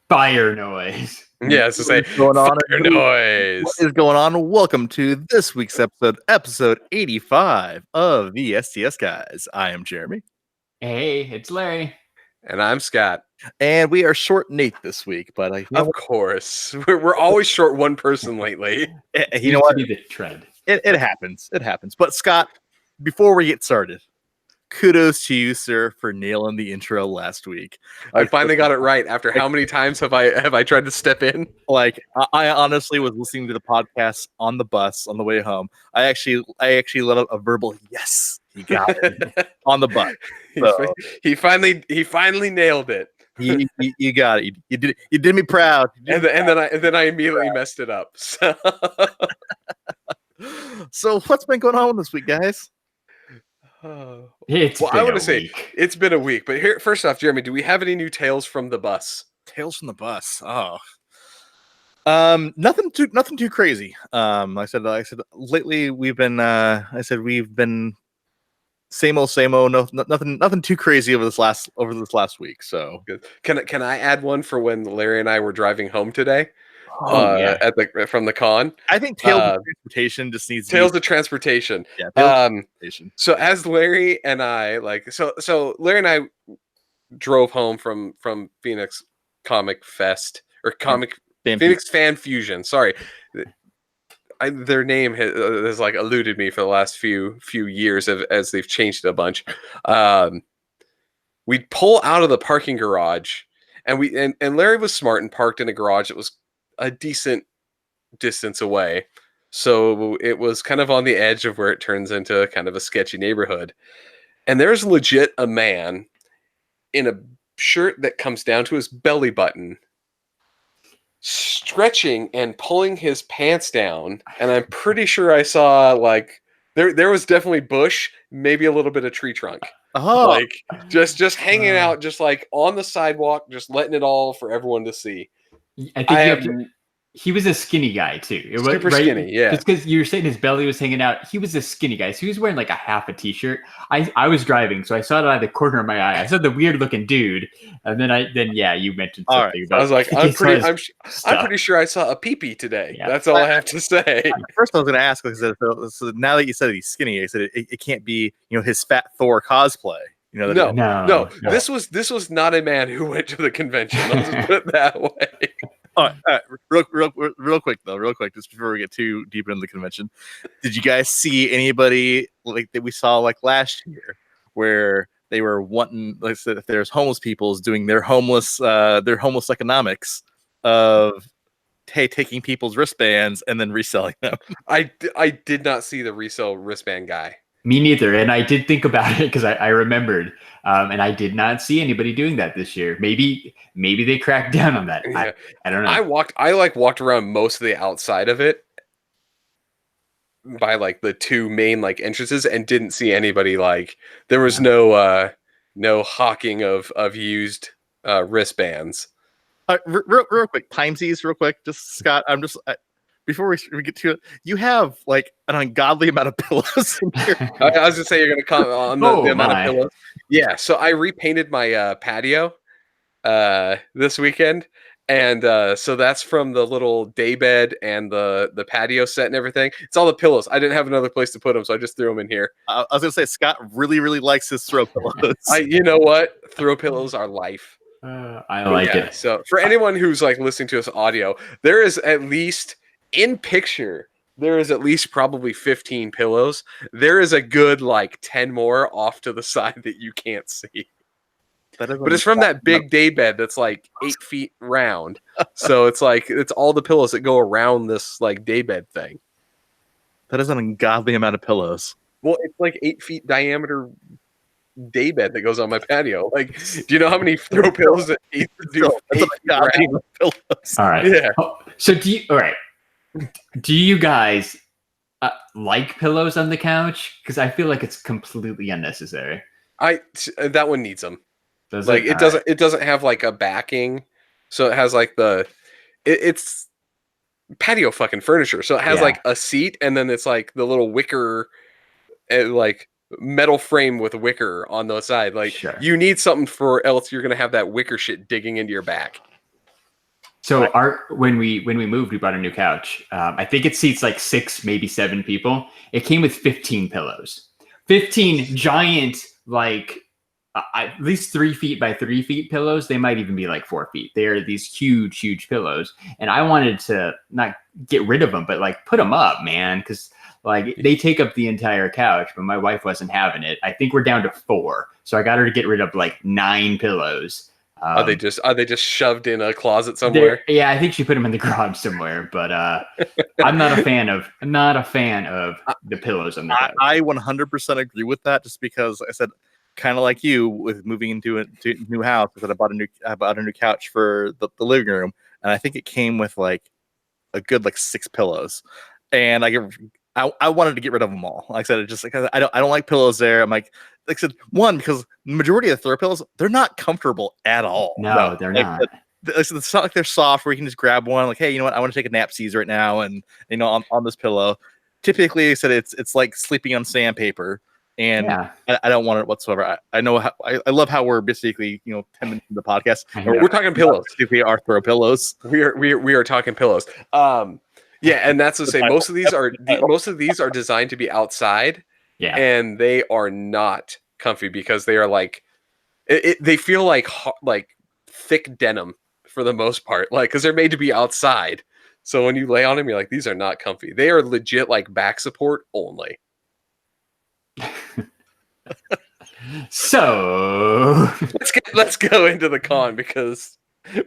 Fire noise. Yeah, so say going on? fire noise. What is going on? Welcome to this week's episode 85 of the STS Guys. I am Jeremy. Hey, it's Larry. And I'm Scott. And we are short Nate this week, but of course. We're always short one person lately. You know what? To be the trend. It happens. It happens. But Scott, before we get started, kudos to you, sir, for nailing the intro last week. I finally got it right after how many times have I tried to step in? Like, I honestly was listening to the podcast on the bus on the way home. I actually let out a verbal yes. He got it on the bus. So, he finally nailed it. You got it. You did me proud. And then I immediately messed it up. So what's been going on this week, guys? I want to say it's been a week, but here, first off, Jeremy, do we have any new tales from the bus? Tales from the bus. Oh, nothing too crazy. I said lately we've been same old. No, nothing too crazy over this last week. So good. Can I add one for when Larry and I were driving home today? From the con. I think Tales of Transportation just needs Tales of Transportation. Yeah. Transportation. So as Larry and I so Larry and I drove home from Phoenix Comic Fest or Phoenix Fan Fusion. Sorry. Their name has like eluded me for the last few years as they've changed it a bunch. We'd pull out of the parking garage and Larry was smart and parked in a garage that was a decent distance away. So it was kind of on the edge of where it turns into kind of a sketchy neighborhood. And there's legit a man in a shirt that comes down to his belly button, stretching and pulling his pants down. And I'm pretty sure I saw like there was definitely bush, maybe a little bit of tree trunk. Oh, like just hanging out, just like on the sidewalk, just letting it all for everyone to see. I think he was a skinny guy too. Super skinny, yeah. Just because you were saying his belly was hanging out, he was a skinny guy. So he was wearing like a half a t-shirt. I was driving, so I saw it out of the corner of my eye. I saw the weird looking dude, and then you mentioned something about. I was like, I'm pretty sure I saw a pee-pee today. Yeah. That's all I have to say. First, I was going to ask, so now that you said he's skinny, I said it can't be his fat Thor cosplay. No. This was not a man who went to the convention. Let's just put it that way. All right. Real quick, just before we get too deep into the convention, did you guys see anybody like that we saw like last year where they were wanting, like I said, if there's homeless people's doing their homeless economics of taking people's wristbands and then reselling them? I did not see the resale wristband guy. Me neither, and I did think about it because I remembered, and I did not see anybody doing that this year. Maybe they cracked down on that. Yeah. I don't know. I walked around most of the outside of it by like the two main like entrances and didn't see anybody. Like there was no hawking of used wristbands. Real quick, timesies, real quick. Just Scott, before we get to it, you have like an ungodly amount of pillows in here. I was gonna say you're gonna comment on the amount of pillows. Yeah, so I repainted my patio this weekend, and so that's from the little day bed and the patio set and everything. It's all the pillows. I didn't have another place to put them, so I just threw them in here. I was gonna say Scott really likes his throw pillows. You know what? Throw pillows are life. I like it. So for anyone who's like listening to us audio, there is at least. In picture, there is at least probably 15 pillows. There is a good like 10 more off to the side that you can't see. But it's from that big day bed that's like 8 feet round. So it's like it's all the pillows that go around this like day bed thing. That is an ungodly amount of pillows. Well, it's like 8 feet diameter day bed that goes on my patio. Like, do you know how many throw pillows that do? That's an ungodly amount of pillows. All right. Yeah. So do you guys like pillows on the couch? Because I feel like it's completely unnecessary. That one needs them. It doesn't have like a backing, so it has like it's patio fucking furniture. So it has like a seat, and then it's like the little wicker, like metal frame with wicker on the side. Like you need something for else you're gonna have that wicker shit digging into your back. So when we moved, we bought a new couch. I think it seats like 6, maybe 7 people. It came with 15 pillows, 15 giant, like at least 3 feet by 3 feet pillows. They might even be like 4 feet. They are these huge pillows, and I wanted to not get rid of them, but like put them up, man, because like they take up the entire couch. But my wife wasn't having it. I think we're down to 4, so I got her to get rid of like 9 pillows. Are they just shoved in a closet somewhere? Yeah, I think she put them in the garage somewhere. But I'm not a fan of the pillows on the couch. I 100% agree with that. Just because I said, kind of like you with moving into a new house, I bought a new couch for the living room, and I think it came with like a good like 6 pillows, and I wanted to get rid of them all. Like I said, it just like I don't like pillows there. I'm like I said, one, because the majority of the throw pillows, they're not comfortable at all. No, they're not. It's not like they're soft where you can just grab one. Like, hey, you know what? I want to take a nap right now, and on this pillow. Typically, I said it's like sleeping on sandpaper, and I don't want it whatsoever. I know how I love how we're basically 10 minutes into the podcast. We're talking pillows. We are throw pillows. We are talking pillows. Yeah, and that's to say most of these are designed to be outside. Yeah, and they are not comfy because they are like they feel like thick denim for the most part, like because they're made to be outside. So when you lay on them, you're like, these are not comfy. They are legit like back support only. So let's go into the con because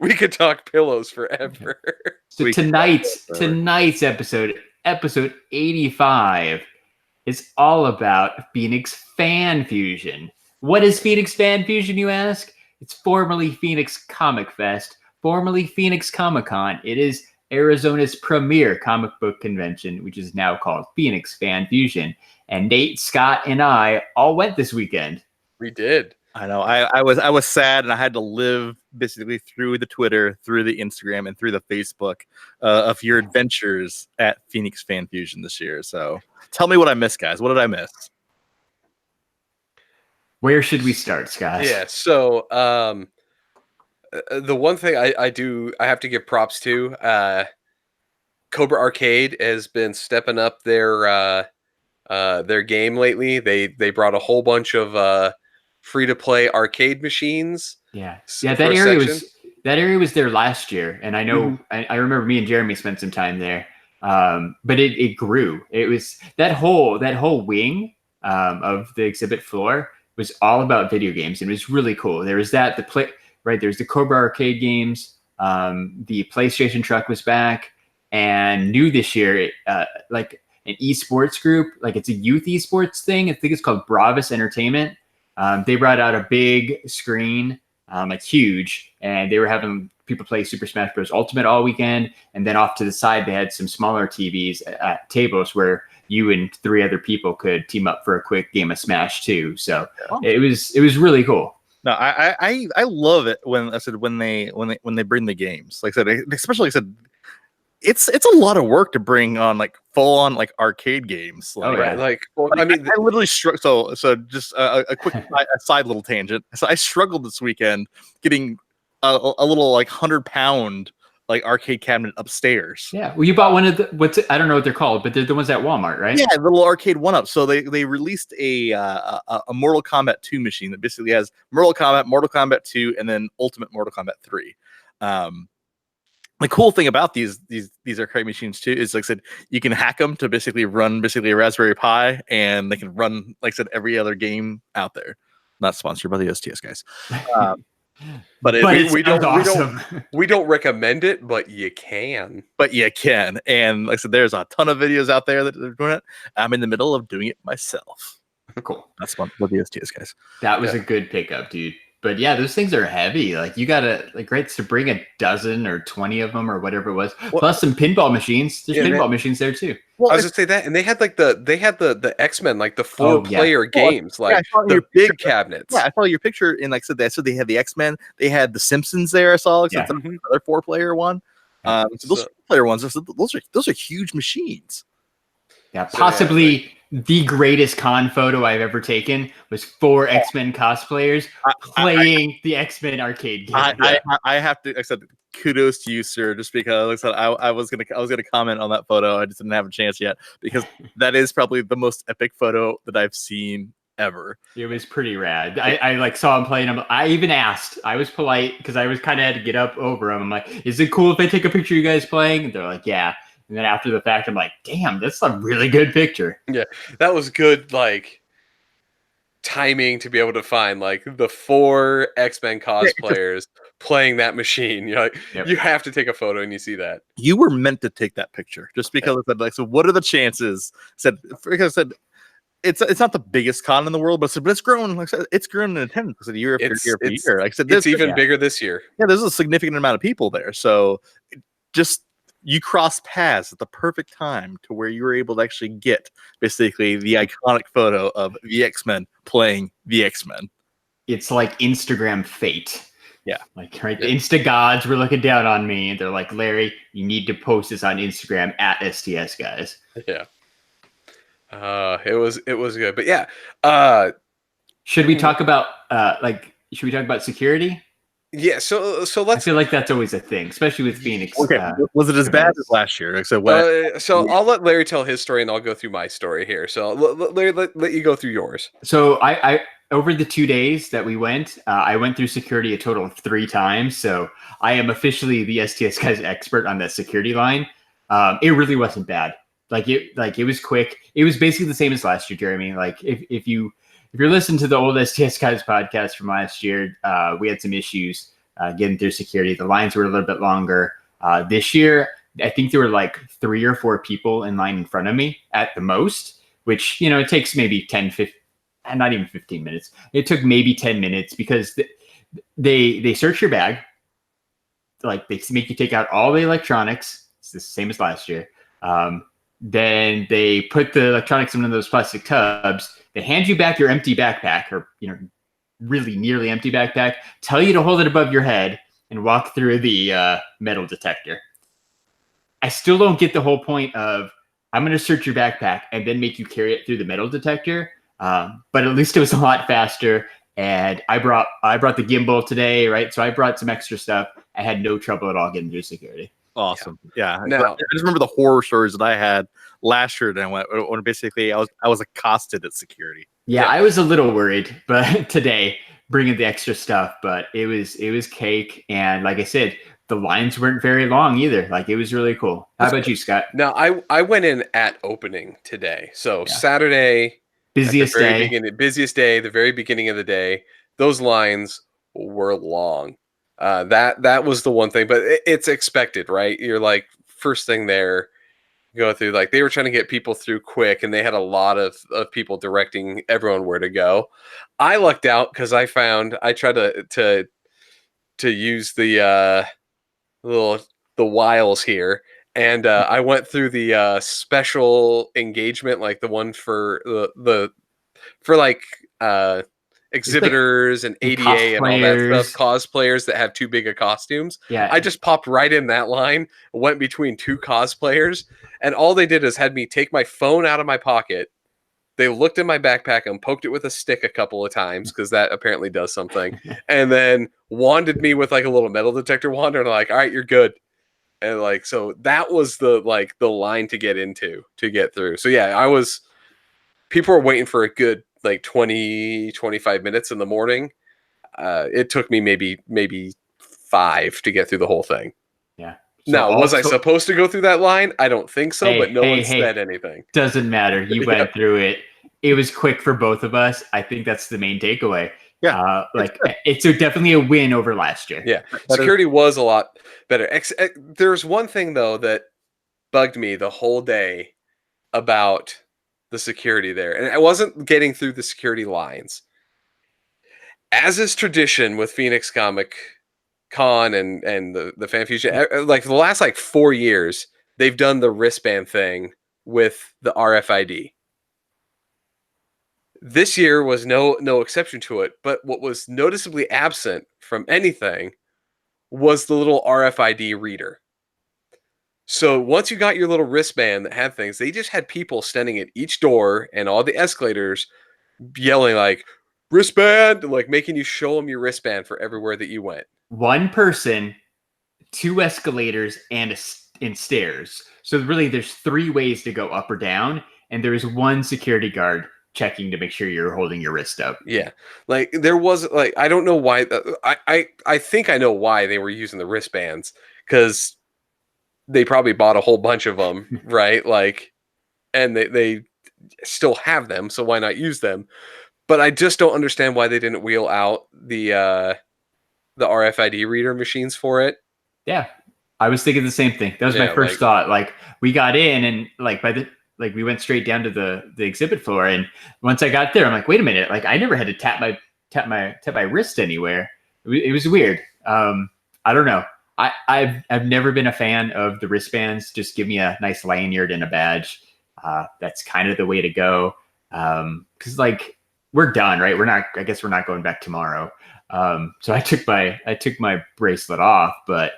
we could talk pillows forever. So tonight's episode 85. Is all about Phoenix Fan Fusion. What is Phoenix Fan Fusion, you ask? It's formerly Phoenix Comic Fest, formerly Phoenix Comicon. It is Arizona's premier comic book convention, which is now called Phoenix Fan Fusion. And Nate, Scott, and I all went this weekend. We did. I know. I was sad, and I had to live basically through the Twitter, through the Instagram, and through the Facebook of your adventures at Phoenix Fan Fusion this year. So tell me what I missed, guys. What did I miss? Where should we start, Scott? Yeah. So the one thing I have to give props to, Cobra Arcade has been stepping up their game lately. They brought a whole bunch of free-to-play arcade machines. Yeah. That area was there last year, and I know I remember me and Jeremy spent some time there. But it grew. It was that whole wing of the exhibit floor was all about video games, and it was really cool. There was there's the Cobra Arcade games. The PlayStation truck was back, and new this year, like an esports group, like it's a youth esports thing. I think it's called Bravas Entertainment. They brought out a big screen, like huge, and they were having people play Super Smash Bros. Ultimate all weekend. And then off to the side, they had some smaller TVs at tables where you and 3 other people could team up for a quick game of Smash too. So it was really cool. No, I love it when they bring the games. Like I said, especially like I said, it's a lot of work to bring on like full on like arcade games. Like, right. Like, well, I mean, I literally struggled. So just a quick side little tangent. So I struggled this weekend getting a little like 100-pound like arcade cabinet upstairs. Yeah. Well, you bought one of the I don't know what they're called, but they're the ones at Walmart, right? Yeah, the little arcade 1-up. So they released a Mortal Kombat 2 machine that basically has Mortal Kombat 2, and then Ultimate Mortal Kombat 3. The cool thing about these arcade machines too is, like I said, you can hack them to basically run a Raspberry Pi, and they can run, like I said, every other game out there. Not sponsored by the STS guys, but we don't recommend it, but you can. And like I said, there's a ton of videos out there that are doing it. I'm in the middle of doing it myself. Cool. That's one with the STS guys. That was a good pickup, dude. But yeah, those things are heavy. Like you gotta to bring a dozen or 20 of them or whatever it was. Well, plus some pinball machines. There's pinball machines there too. Well, I was just say that, and they had the X-Men, like the 4-player games, like the big cabinets. Yeah, I saw your picture, and like I said, they had the X-Men. They had the Simpsons there. I saw like another 4-player one. So those 4-player ones, those are huge machines. Yeah, possibly the greatest con photo I've ever taken was 4 X-Men cosplayers playing the X-Men arcade game. I have to, like I said, kudos to you, sir. Just because, like I said, I was gonna comment on that photo. I just didn't have a chance yet because that is probably the most epic photo that I've seen ever. It was pretty rad. I like saw him playing. I even asked. I was polite because I was kind of had to get up over him. I'm like, "Is it cool if I take a picture of you guys playing?" And they're like, "Yeah." And then after the fact, I'm like, "Damn, that's a really good picture." Yeah, that was good. Like timing to be able to find like the 4 X-Men cosplayers playing that machine. You're like, you have to take a photo, and you see that. You were meant to take that picture just because I said, like, so what are the chances? Because I said it's not the biggest con in the world, but it's grown. Like I said, it's grown in attendance year after year after year. Like I said, it's even bigger this year. Yeah, there's a significant amount of people there. So just you cross paths at the perfect time to where you were able to actually get basically the iconic photo of the X-Men playing the X-Men. It's like Instagram fate. Yeah. Like, right, the Insta gods were looking down on me, and they're like, "Larry, you need to post this on Instagram at STS Guys." Yeah. It was good. But yeah. Should we talk about security? Yeah, so let's. I feel like that's always a thing, especially with Phoenix. Okay, was it as bad as last year? So I'll let Larry tell his story, and I'll go through my story here. So Larry, let you go through yours. So I over the 2 days that we went, I went through security a total of 3 times. So I am officially the STS Guys expert on that security line. It really wasn't bad. It was quick. It was basically the same as last year, Jeremy. Like if you're listening to the old STS Guys podcast from last year, we had some issues getting through security. The lines were a little bit longer. This year, I think there were like 3 or 4 people in line in front of me at the most, which, it takes maybe 10, 15, not even 15 minutes. It took maybe 10 minutes because they search your bag. Like, they make you take out all the electronics. It's the same as last year. Then they put the electronics in one of those plastic tubs. They hand you back your empty backpack, or really nearly empty backpack, tell you to hold it above your head and walk through the metal detector. I still don't get the whole point of, I'm going to search your backpack and then make you carry it through the metal detector. But at least it was a lot faster. And I brought the gimbal today, right? So I brought some extra stuff. I had no trouble at all getting through security. Awesome. Yeah. Now, I just remember the horror stories that I had last year. Then when basically I was accosted at security. Yeah, I was a little worried, but today bringing the extra stuff, but it was cake. And like I said, the lines weren't very long either. Like, it was really cool. How about you, Scott? Now I went in at opening today. So Saturday, busiest day, the very beginning of the day, those lines were long. That was the one thing, but it's expected, right? You're like, first thing there, go through, like, they were trying to get people through quick, and they had a lot of people directing everyone where to go. I lucked out because I tried to use the wiles here, and I went through the special engagement, like the one for exhibitors and ADA and all that stuff, cosplayers that have too big of costumes. Yeah, I just popped right in that line, went between 2 cosplayers, and all they did is had me take my phone out of my pocket. They looked in my backpack and poked it with a stick a couple of times, because that apparently does something, and then wanded me with like a little metal detector wand, and like, all right, you're good. And like, so that was the line to get through. So yeah, people were waiting for a good like 20-25 minutes in the morning. It took me maybe 5 to get through the whole thing. Yeah. So now, was I supposed to go through that line? I don't think so, but no one said anything. Doesn't matter. You went through it. It was quick for both of us. I think that's the main takeaway. Yeah. It's definitely a win over last year. Yeah. Security was a lot better. There's one thing, though, that bugged me the whole day about the security there. And I wasn't getting through the security lines. As is tradition with Phoenix Comicon and the Fan Fusion, like the last 4 years, they've done the wristband thing with the RFID. This year was no exception to it, but what was noticeably absent from anything was the little RFID reader. So once you got your little wristband that had things, they just had people standing at each door and all the escalators yelling like, wristband, like making you show them your wristband for everywhere that you went. One person 2 escalators and stairs. So really, there's 3 ways to go up or down, and there's 1 security guard checking to make sure you're holding your wrist up. Yeah, like there was like I don't know why. I think I know why they were using the wristbands, because they probably bought a whole bunch of them, right? Like, and they still have them, so why not use them? But I just don't understand why they didn't wheel out the RFID reader machines for it. Yeah, I was thinking the same thing. That was my first thought. Like, we got in, and like we went straight down to the exhibit floor, and once I got there, I'm like, wait a minute, like I never had to tap my wrist anywhere. It was weird. I don't know. I've never been a fan of the wristbands. Just give me a nice lanyard and a badge. That's kind of the way to go. Because like we're done, right? I guess we're not going back tomorrow. So I took my bracelet off, but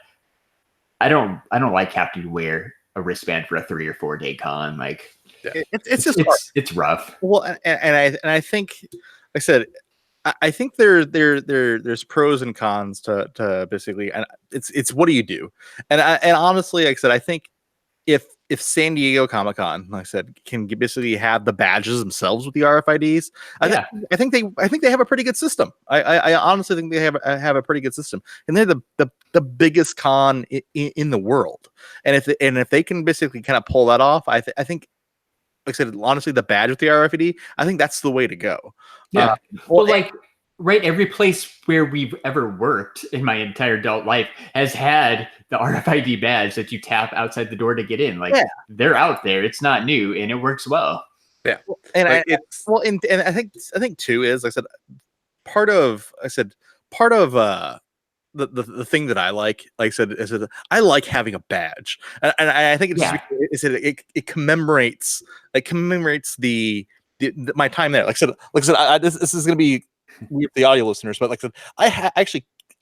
I don't like having to wear a wristband for a 3 or 4 day con. Like, it's rough. Well, and I think, like I said, I think there's pros and cons to basically, and it's what do you do? And honestly, like I said, I think if San Diego Comic-Con, like I said, can basically have the badges themselves with the RFIDs, I think they have a pretty good system. I honestly think they have a pretty good system, and they're the biggest con in the world. And if they can basically kind of pull that off, I think, like I said, honestly, the badge with the RFID, I think that's the way to go. Yeah. Well, like, right, every place where we've ever worked in my entire adult life has had the RFID badge that you tap outside the door to get in. Like, they're out there. It's not new, and it works well. Yeah. And I think too is, like I said, part of the thing that I like I said, I like having a badge, and I think it commemorates my time there. Like I said, this is going to be weird for the audio listeners, but like I said,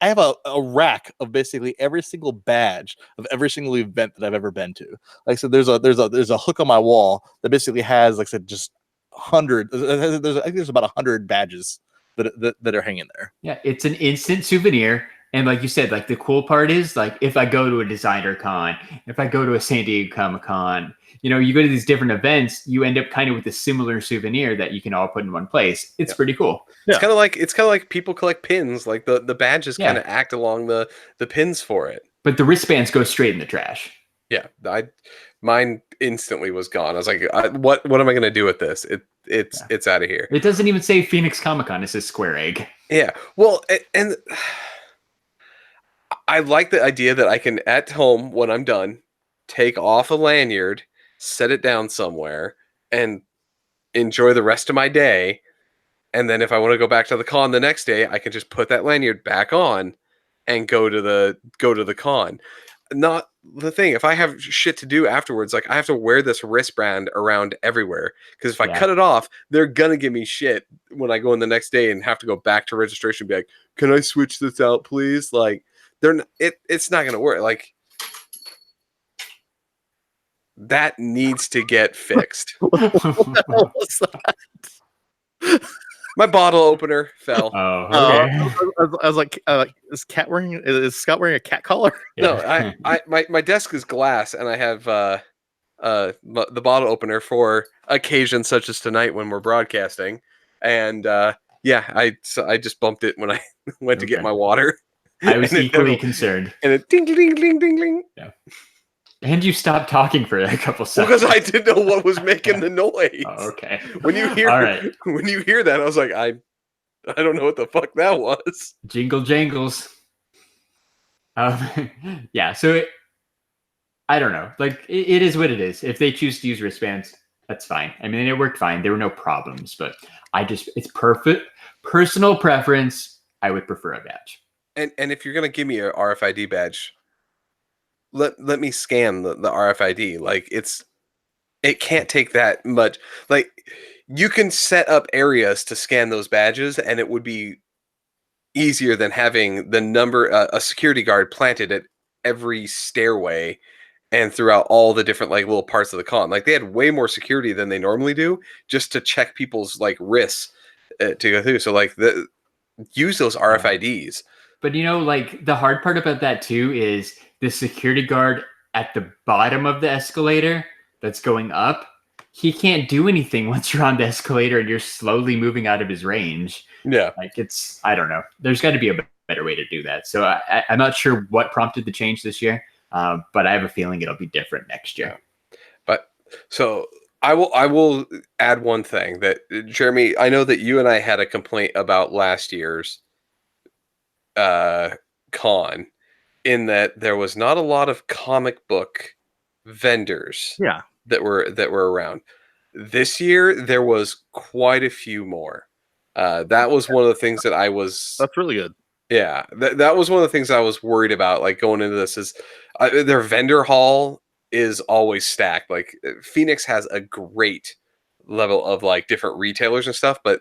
I have a rack of basically every single badge of every single event that I've ever been to. Like I said, there's a hook on my wall that basically has, like I said, just 100. I think there's about 100 badges that are hanging there. Yeah, it's an instant souvenir. And like you said, like the cool part is, like, if I go to a designer con, if I go to a San Diego Comic-Con, you go to these different events, you end up kind of with a similar souvenir that you can all put in one place. It's pretty cool. It's kind of like people collect pins. Like the badges kind of act along the pins for it. But the wristbands go straight in the trash. Yeah, mine instantly was gone. I was like, what am I going to do with this? It's out of here. It doesn't even say Phoenix Comicon. It says Square Egg. Yeah. Well, and I like the idea that I can, at home when I'm done, take off a lanyard, set it down somewhere, and enjoy the rest of my day. And then if I want to go back to the con the next day, I can just put that lanyard back on and go to the con. Not the thing. If I have shit to do afterwards, like I have to wear this wristband around everywhere, because if I cut it off, they're gonna give me shit when I go in the next day and have to go back to registration and be like, "Can I switch this out, please?" Like, it's not gonna work. Like, that needs to get fixed. What the hell was that? My bottle opener fell. Oh, okay. I was like, is Scott wearing a cat collar? No, my desk is glass, and I have the bottle opener for occasions such as tonight when we're broadcasting. And I just bumped it when I went to get my water. I was equally concerned. And it ding ding ding ding ding. Yeah. And you stopped talking for a couple seconds. Because I didn't know what was making the noise. Oh, okay. When you hear that, I was like, I don't know what the fuck that was. Jingle jangles. Yeah, so I don't know. Like, it is what it is. If they choose to use wristbands, that's fine. I mean, it worked fine. There were no problems, but it's perfect. Personal preference, I would prefer a badge. And if you're going to give me a RFID badge, let me scan the RFID. Like, it can't take that much. Like, you can set up areas to scan those badges, and it would be easier than having the number, a security guard planted at every stairway and throughout all the different, like, little parts of the con. Like, they had way more security than they normally do just to check people's, like, wrists to go through. So, like, use those RFIDs. But like, the hard part about that too is the security guard at the bottom of the escalator that's going up, he can't do anything once you're on the escalator and you're slowly moving out of his range. Yeah. Like I don't know. There's got to be a better way to do that. So I'm not sure what prompted the change this year, but I have a feeling it'll be different next year. Yeah. But so I will add one thing that, Jeremy, I know that you and I had a complaint about last year's con, in that there was not a lot of comic book vendors that were around. This year there was quite a few more. That was one of the things that that's really good. Yeah, that was one of the things I was worried about, like, going into this, is their vendor hall is always stacked. Like, Phoenix has a great level of like different retailers and stuff, but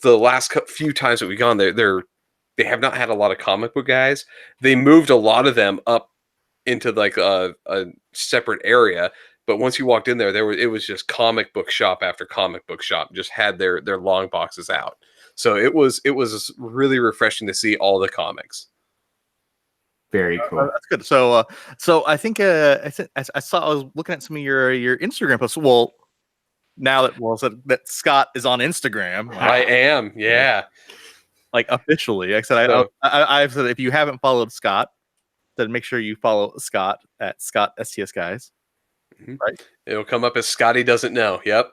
the last few times that we've gone there, they have not had a lot of comic book guys. They moved a lot of them up into like a separate area, but once you walked in there, it was just comic book shop after comic book shop, just had their long boxes out. So it was really refreshing to see all the comics. Very cool. That's good. So I think I was looking at some of your Instagram posts. Well, now that Scott is on Instagram, I am, yeah. Like, officially. I said, I've said, if you haven't followed Scott, then make sure you follow Scott at Scott STS Guys. Mm-hmm. Right? It'll come up as Scotty doesn't know. Yep.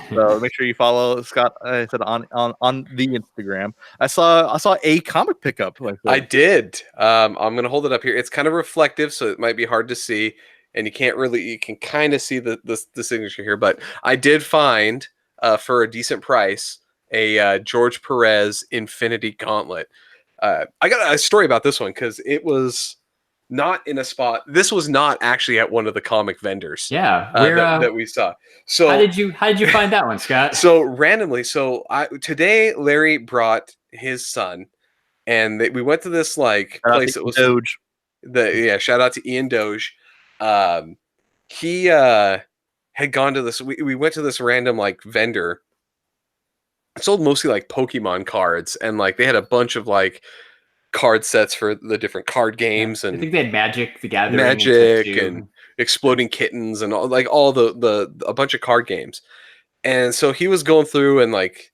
So make sure you follow Scott. I said on the Instagram. I saw a comic pickup. I did. I'm gonna hold it up here. It's kind of reflective, so it might be hard to see, and you can kind of see the signature here. But I did find, for a decent price, a George Perez Infinity Gauntlet. I got a story about this one because it was not in a spot. This was not actually at one of the comic vendors. Yeah, that we saw. So how did you find that one, Scott? So randomly, today Larry brought his son, and we went to this like place that was Doge. Shout out to Ian Doge. He had gone to this. We went to this random like vendor. It sold mostly like Pokemon cards, and like they had a bunch of like card sets for the different card games, and I think they had Magic the Gathering, and Exploding Kittens, and all the a bunch of card games. And so he was going through, and like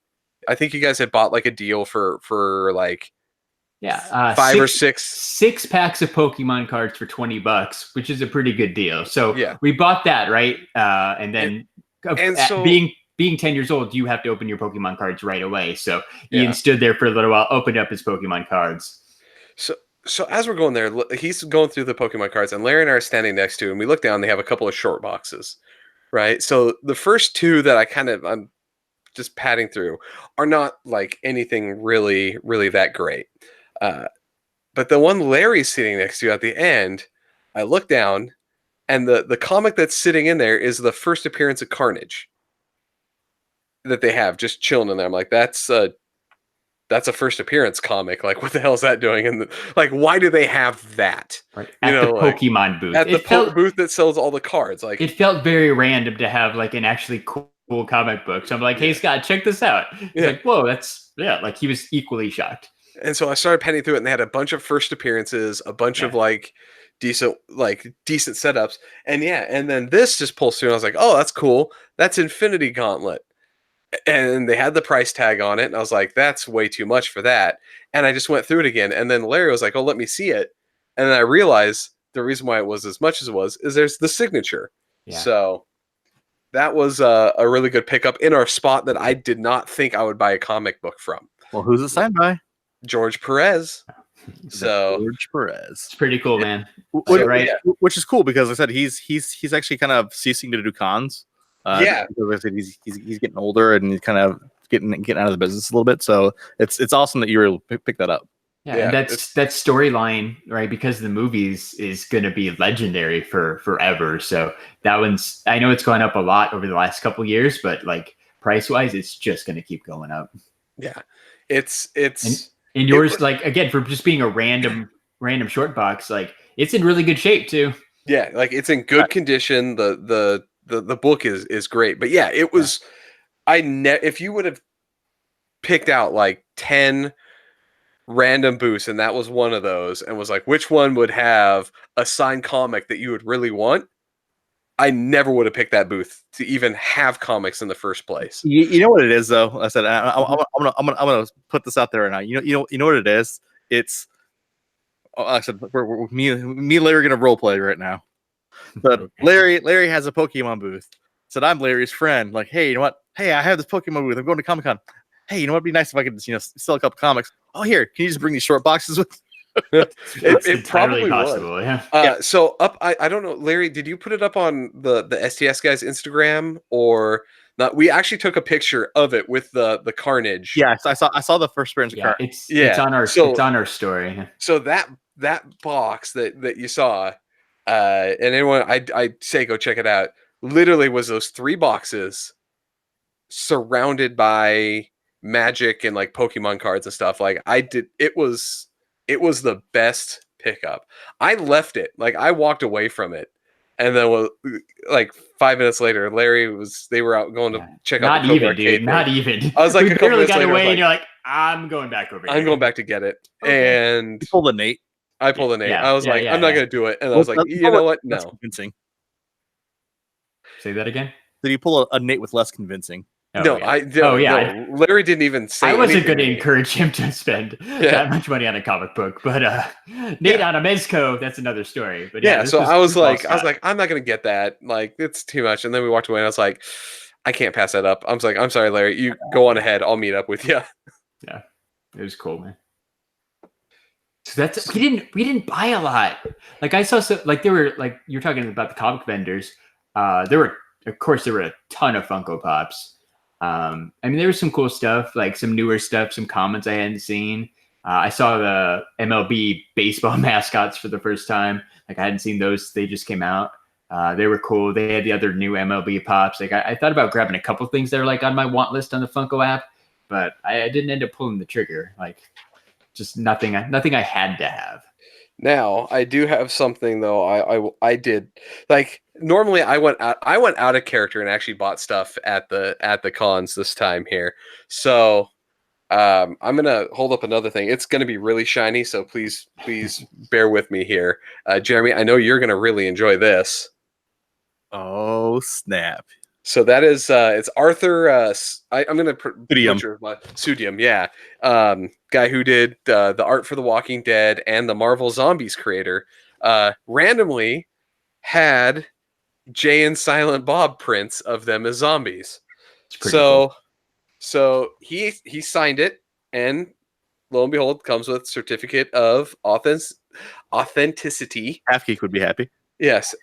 I think you guys had bought like a deal for like 5 or 6 packs of Pokemon cards for $20, which is a pretty good deal. So yeah, we bought that, right? And then so being 10 years old, you have to open your Pokemon cards right away. So Ian stood there for a little while, opened up his Pokemon cards. So as we're going there, he's going through the Pokemon cards, and Larry and I are standing next to him. We look down, they have a couple of short boxes, right? So the first two that I'm just patting through are not like anything really, really that great. But the one Larry's sitting next to at the end, I look down, and the comic that's sitting in there is the first appearance of Carnage that they have just chilling in there. I'm like, that's a first appearance comic. Like, what the hell is that doing? And like, why do they have that? Right. At the Pokemon booth. At the booth that sells all the cards. Like, it felt very random to have like an actually cool comic book. So I'm like, hey Scott, check this out. He's like, whoa, like he was equally shocked. And so I started penning through it, and they had a bunch of first appearances, a bunch of like decent setups. And and then this just pulls through, and I was like, oh, that's cool. That's Infinity Gauntlet. And they had the price tag on it, and I was like, that's way too much for that. And I just went through it again, and then Larry was like, oh, let me see it. And then I realized the reason why it was as much as it was is there's the signature. So that was a really good pickup in our spot that I did not think I would buy a comic book from. Well, who's it signed by? George Perez. So George Perez. It's pretty cool, man. Right? Which is cool because, like I said, he's actually kind of ceasing to do cons. Because I said he's getting older, and he's kind of getting out of the business a little bit. So it's awesome that you were able to pick that up. And that storyline, right? Because of the movies, is going to be legendary for forever. So that one's, I know it's gone up a lot over the last couple of years, but like price wise, it's just going to keep going up. Yeah, it's and yours, like, again, for just being a random short box, like it's in really good shape too. Yeah, like it's in good condition. The book is great, but it was. If you would have picked out like 10 random booths, and that was one of those, and was like, which one would have a signed comic that you would really want? I never would have picked that booth to even have comics in the first place. You know what it is, though. I said I'm gonna put this out there right now. You know what it is. It's I said me and Larry are gonna role play right now. But Larry has a Pokemon booth. Said I'm Larry's friend. Like, hey, you know what? Hey, I have this Pokemon booth. I'm going to Comic-Con. Hey, you know what? It'd be nice if I could just sell a couple comics. Oh, here, can you just bring these short boxes with? It probably possible, was. yeah. So I don't know, Larry, did you put it up on the STS Guys Instagram or not? We actually took a picture of it with the Carnage. Yes, I saw the first appearance of Carnage. It's on our story. So that box that you saw, and anyone I say go check it out. Literally was those 3 boxes surrounded by Magic and like Pokemon cards and stuff. Like it was the best pickup. I left it, like I walked away from it, and then like 5 minutes later, they were out going to check out the Not even. I was like, we a couple barely minutes got later, away, like, and you're like, I'm going back over here. I'm going back to get it. Okay. And You pulled a Nate. I pulled a Nate. Yeah, I was like, I'm not gonna do it. And I was like, you know what? No. Convincing. Say that again. Did you pull a Nate with less convincing? No. Larry didn't even say. I wasn't anything. going to encourage him to spend that much money on a comic book, but Nate on a Mezco, that's another story. But so I was like, I'm not going to get that. Like, it's too much. And then we walked away, and I was like, I can't pass that up. I was like, I'm sorry, Larry. You go on ahead. I'll meet up with you. Yeah, it was cool, man. So we didn't buy a lot. Like I saw, there were like you're talking about the comic vendors. There were a ton of Funko Pops. I mean, there was some cool stuff, like some newer stuff, some comments I hadn't seen. I saw the MLB baseball mascots for the first time. Like I hadn't seen those; they just came out. They were cool. They had the other new MLB Pops. Like I thought about grabbing a couple things that are like on my want list on the Funko app, but I didn't end up pulling the trigger. Like just nothing I had to have. Now I do have something though. I did like normally I went out of character and actually bought stuff at the cons this time here. So I'm gonna hold up another thing. It's gonna be really shiny, so please bear with me here. Jeremy, I know you're gonna really enjoy this. Oh snap! So that is it's Arthur. I'm gonna Sudium, yeah. Guy who did the art for The Walking Dead and the Marvel Zombies creator, randomly had Jay and Silent Bob prints of them as zombies. So he signed it, and lo and behold, comes with certificate of authenticity. Half Geek would be happy. Yes.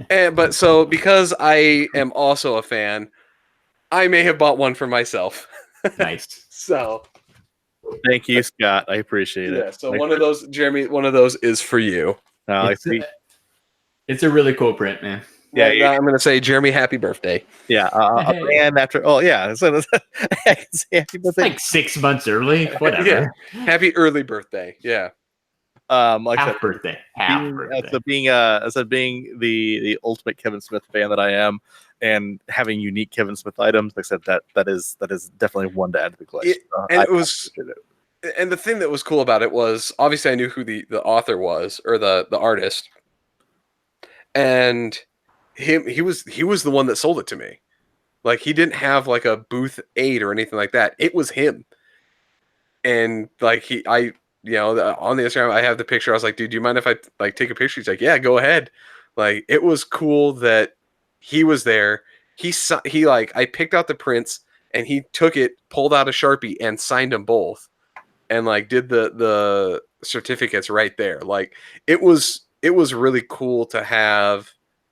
But because I am also a fan, I may have bought one for myself. Nice. So thank you, Scott. I appreciate it. Yeah, so one of those, Jeremy, one of those is for you. It's a really cool print, man. Yeah, I'm going to say, Jeremy, happy birthday. Yeah, and after, so happy birthday. It's like 6 months early. Whatever. Yeah. Happy early birthday. Yeah. Like half birthday. So being the ultimate Kevin Smith fan that I am, and having unique Kevin Smith items, like I said, that is definitely one to add to the collection. And the thing that was cool about it was obviously I knew who the author was, or the artist, and he was the one that sold it to me. Like he didn't have like a booth aid or anything like that. It was him, and like on the Instagram, I have the picture. I was like, dude, do you mind if I like take a picture? He's like, yeah, go ahead. Like, it was cool that he was there. He I picked out the prints, and he took it, pulled out a Sharpie, and signed them both, and like did the certificates right there. Like, it was really cool to have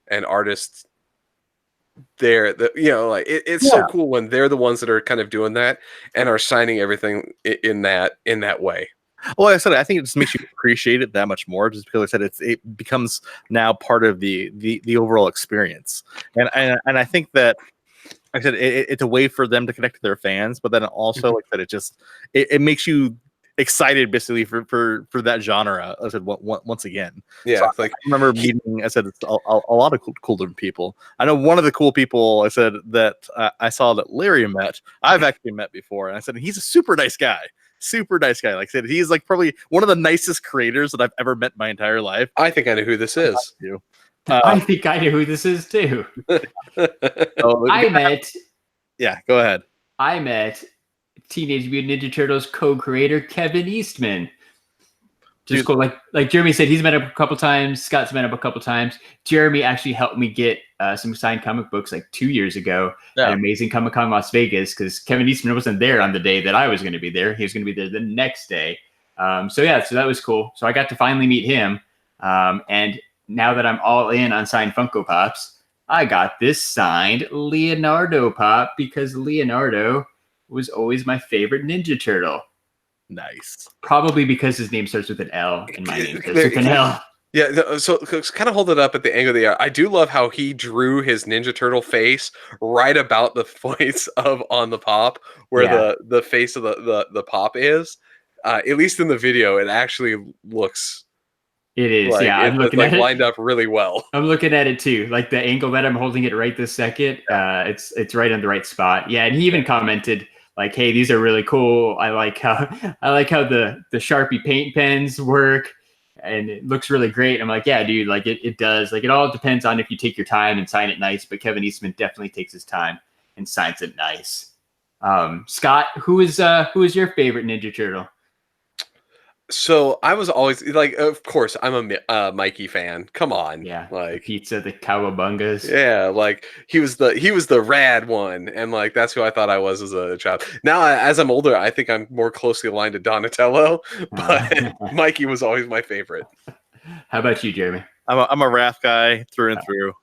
an artist there that, it's so cool when they're the ones that are kind of doing that and are signing everything in that way. Well, like I said, I think it just makes you appreciate it that much more, just because I said it becomes now part of the overall experience, and I think that, like I said, it's a way for them to connect to their fans, but then also, like I said, it makes you excited basically for that genre. I said once again. Yeah, so I remember meeting. I said it's a lot of cool different people. I know one of the cool people I said that I saw that Larry met. I've actually met before, and I said he's a super nice guy. super nice guy. Like I said, he's like probably one of the nicest creators that I've ever met in my entire life. I think I know who this is. I think I know who this is too. Yeah, go ahead. I met Teenage Mutant Ninja Turtles co-creator Kevin Eastman. Just cool. Like Jeremy said, he's met up a couple times. Scott's met up a couple times. Jeremy actually helped me get some signed comic books like 2 years ago at Amazing Comic-Con Las Vegas, because Kevin Eastman wasn't there on the day that I was going to be there. He was going to be there the next day. So that was cool. So I got to finally meet him. And now that I'm all in on signed Funko Pops, I got this signed Leonardo Pop, because Leonardo was always my favorite Ninja Turtle. Nice. Probably because his name starts with an L and my name starts with an L. Yeah, so kind of hold it up at the angle of the eye. I do love how he drew his Ninja Turtle face right about the face of on the pop, where the face of the pop is. At least in the video, it actually looks. It is, like, I'm looking at it. Lined up really well. I'm looking at it too, like the angle that I'm holding it right this second. It's right on the right spot. Yeah, and he even commented like, "Hey, these are really cool. I like how the Sharpie paint pens work, and it looks really great." I'm like, "Yeah, dude, like it does. Like it all depends on if you take your time and sign it nice." But Kevin Eastman definitely takes his time and signs it nice. Scott, who is your favorite Ninja Turtle? So I was always like, of course, I'm a Mikey fan. Come on, yeah, like the pizza, the cowabungas. Yeah, like he was the rad one, and like that's who I thought I was as a child. Now, as I'm older, I think I'm more closely aligned to Donatello, but Mikey was always my favorite. How about you, Jeremy? I'm a Raph guy through and through.